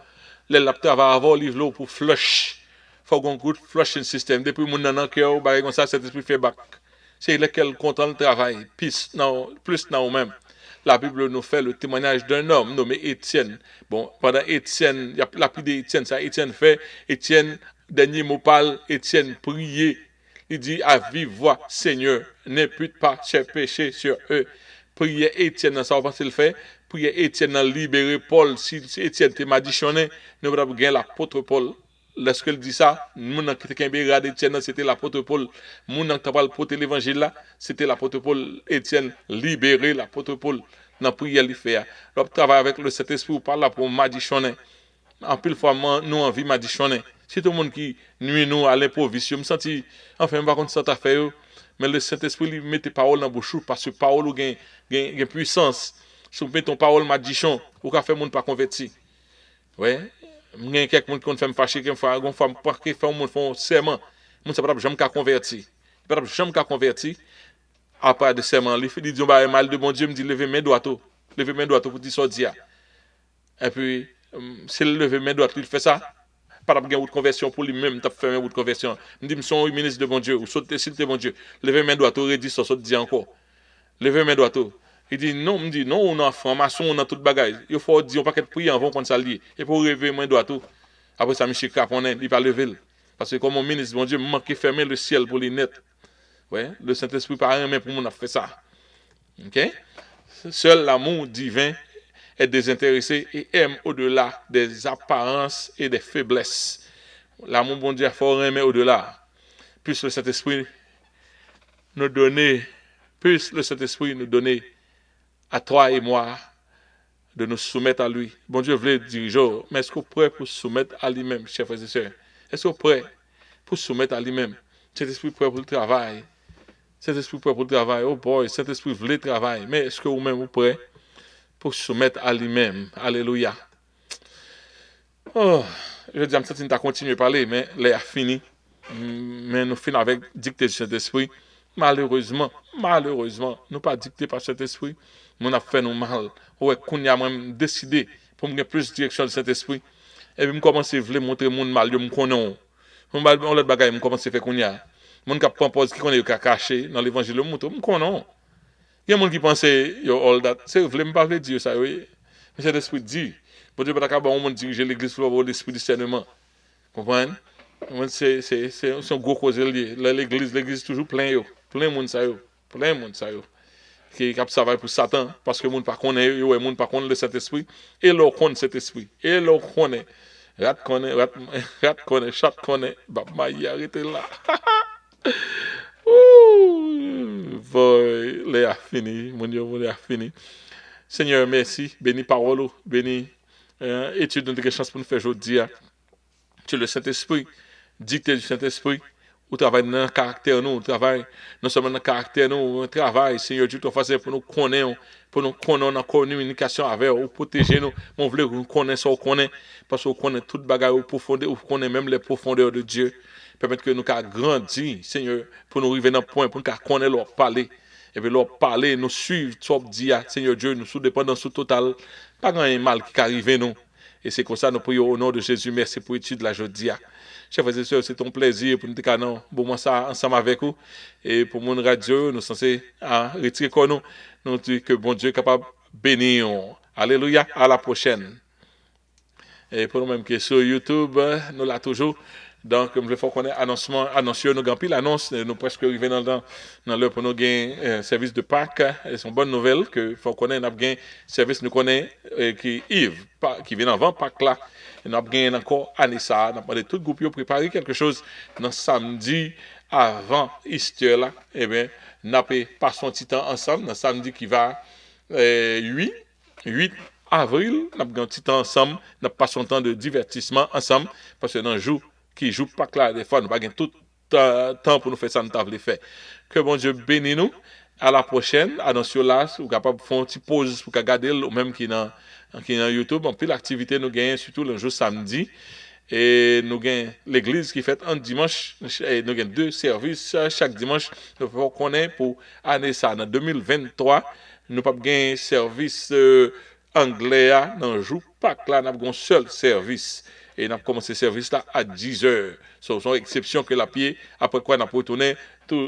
Les lapteurs va avoir le livre pour flush. Faut qu'on good flushing system. Depuis mon nan cœur, bah comme ça, cet esprit fait back. C'est lequel content le travail. Plus non même. La Bible nous fait le témoignage d'un homme nommé Étienne. Bon, pendant Étienne, il y a la pluie d'Étienne, ça Étienne fait. Étienne, dernier mot parle, Étienne prier. Il dit à vive voix, Seigneur, n'impute pas ses péchés sur eux. Priez Étienne, dans ça, va le fait. Priez Étienne, dans libérer Paul. Si Étienne t'est madichonné, nous avons gagné l'apôtre Paul. Lorsqu'il dit ça, mon qui Étienne, c'était l'apôtre Paul. Mon qui t'a porté l'évangile là, c'était l'apôtre Paul. Étienne, libérer l'apôtre Paul. Dans prière, il fait. L'on travaille avec le Saint-Esprit ou parle là pour madichonner. En pile fois, nous envie madichonner. Si tout le monde qui nuit nous à l'improvisation, je me sens, enfin, par contre, ça t'a fait, mais le Saint-Esprit lui met tes paroles dans la bouche parce que parole a puissance. Si vous mettez ton parole madichon, vous pouvez faire monde pas converti. Ouais. Il y a quelqu'un qui fait me fâcher, qui fait un serment. Mon ça pas jamais converti. Pas jamais converti. Après de serment, il dit mal de bon Dieu, me dit lever main droite. Lever main droite pour dire sortir. Et puis c'est le lever main droite, il fait ça. Pas de route de conversion pour lui-même, t'as fait une route de conversion. Il me dit son ministre de bon Dieu ou saute s'il te bon Dieu. Lever main droite, redit ça saute dit encore. Lever main droite. Il dit non, me dit non, on a franc-maçon, on a toute bagaille. Il faut dire on pas qu'être prier avant qu'on s'allie. Et pour lever main droite. Après ça Michel Caponet, il va lever. Parce que comme mon ministre bon Dieu manque fermer le ciel pour les net. Ouais, le Saint-Esprit par rien pour mon a fait ça. OK? Seul l'amour divin est désintéressé et aime au-delà des apparences et des faiblesses. L'amour bon Dieu faut aimer au-delà. Puisse le Saint-Esprit nous donner, à toi et moi de nous soumettre à lui. Bon Dieu voulait diriger, mais est-ce que vous êtes prêts pour se soumettre à lui-même, chers frères et sœurs? Est-ce que vous êtes prêts pour se soumettre à lui-même? Saint-Esprit prêt pour le travail. Saint-Esprit prêt pour le travail. Oh boy, Saint-Esprit voulait travailler. Mais est-ce que vous-même vous êtes prêts pour se soumettre à lui-même? Alléluia. Oh, je dis, je vais continuer à parler, mais là, fini. Mais nous finissons avec dictée du Saint-Esprit. Malheureusement, nous pas dicté par Saint-Esprit. Nous avons fait nous mal. Ouais, qu'on a même décidé pour me plus de direction du Saint-Esprit. Et puis, je commence à vouloir montrer mon mal, je me connais. On l'autre bagaille, je commence à faire qu'on y a. Mon qui propose qui connaît caché dans l'évangile, je me connais. Il y a des gens qui pensent, yo, all that. C'est vrai, je ne pas dire ça, oui. Mais Saint-Esprit dit, bon Dieu, pas d'accord, on diriger l'église pour l'esprit du discernement. Comprenez? C'est un gros cause lié. L'église est toujours plein de monde ça qui travaille pour Satan parce que monde pas connaît monde pas connaît le Saint-Esprit et leur connaît cet esprit et leur connaît rat connaît chat connaît bah y arrêtez là. Voy les fini mon Dieu les fini. Seigneur merci béni parole béni étude de chance pour nous faire aujourd'hui. Tu le Saint-Esprit dicté du Saint-Esprit ou travail dans le caractère nous, travail non seulement dans le caractère nous, travail, Seigneur Dieu, tu fasses pour nous connaître, pour nous connaître en communication avec ou protéger nous. Mon voulez nous connaître ça, connaît parce qu'on connaît toute bagaille au profondeur, on connaît même les profondeurs de Dieu. Permettre que nous grandir, Seigneur, pour nous arriver dans le point, pour nous connaître leur parler. Et puis leur parler, nous suivre, tu dis, Seigneur Dieu, nous sous dépendance totale, pas grand mal qui arrive nous. Et c'est comme ça nous prions au nom de Jésus. Merci pour l'étude de la jodia. Chers frères et sœurs, c'est ton plaisir pour nous dire non, bon moi ça ensemble avec vous. Et pour mon radio, nous sommes censés retirer quoi nous. Nous disons que bon Dieu est capable de bénir. Alléluia, à la prochaine. Et pour nous-mêmes qui est sur YouTube, nous l'avons toujours. Donc, il faut qu'on ait annoncé nous pile annonce, nous presque arrivés dans l'heure pour nous gagner un service de Pâques. C'est une bonne nouvelle que faut qu'on ait un service nous connaît qui Yves, qui vient avant Pâques là. Et nous avons gagné encore Anissa. Nous avons demandé tout le groupe de préparer quelque chose dans samedi avant Easter là. Eh bien, nous avons passé un petit temps ensemble dans samedi qui va 8 avril, nous avons un petit temps ensemble, nous passons un temps de divertissement ensemble, parce que dans le jour qui joue pas clair, des fois, nous n'avons pas tout temps pour nous faire ça, nous avons fait. Que bon Dieu bénisse nous. À la prochaine, attention là, vous êtes capable de faire une petite pause pour regarder, ou même qui est dans YouTube. En plus, l'activité nous gagne surtout le jour samedi. Et nous avons l'église qui fait un dimanche, et nous avons 2 services chaque dimanche. Nous faut connaître pour année ça. En 2023, nous n'avons pas un service anglais dans le jour Pâques là, nous avons un seul service. Et nous avons commencé le service là à 10h. C'est une exception que la pied, après quoi nous avons retourné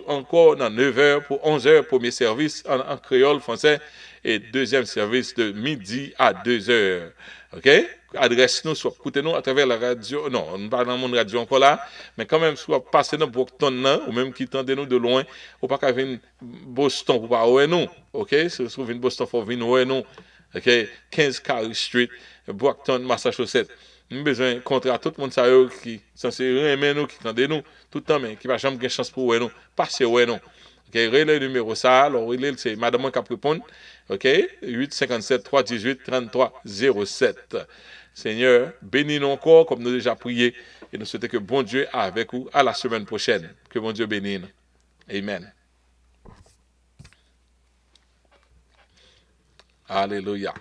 encore dans 9h pour 11h, premier service en créole français et deuxième service de midi à 2h. OK? Adresse-nous, soit écoutez-nous à travers la radio. Non, on ne parle pas dans mon radio encore là, mais quand même, soit passez dans Brockton, ou même qui tendez-nous de loin, ou pas qu'à venir Boston pour pas voir nous. OK? Si vous trouvez Boston, il faut venir voir nous. OK? 15 Carey Street, Brockton, Massachusetts. Nous avons besoin de contrat tout le monde qui sont censé aimer nous, qui tendez nous tout le temps, mais qui va jamais avoir chance pour nous. Passez ouais nous. OK, relais numéro ça, alors relais c'est madame qui répond. OK, 857 318 33 07. Seigneur, bénis-nous encore comme nous avons déjà prié et nous souhaitons que bon Dieu est avec vous à la semaine prochaine. Que bon Dieu bénisse. Amen. Alléluia.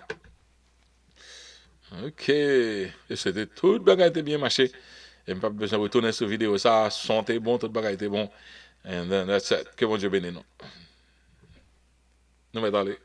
OK. Et c'était tout le bagage était bien marché. Et pas besoin de retourner sur vidéo ça, son était bon, tout le bagage était bon. And then that's it. Que bon Dieu bénisse nous. Nous mettons aller.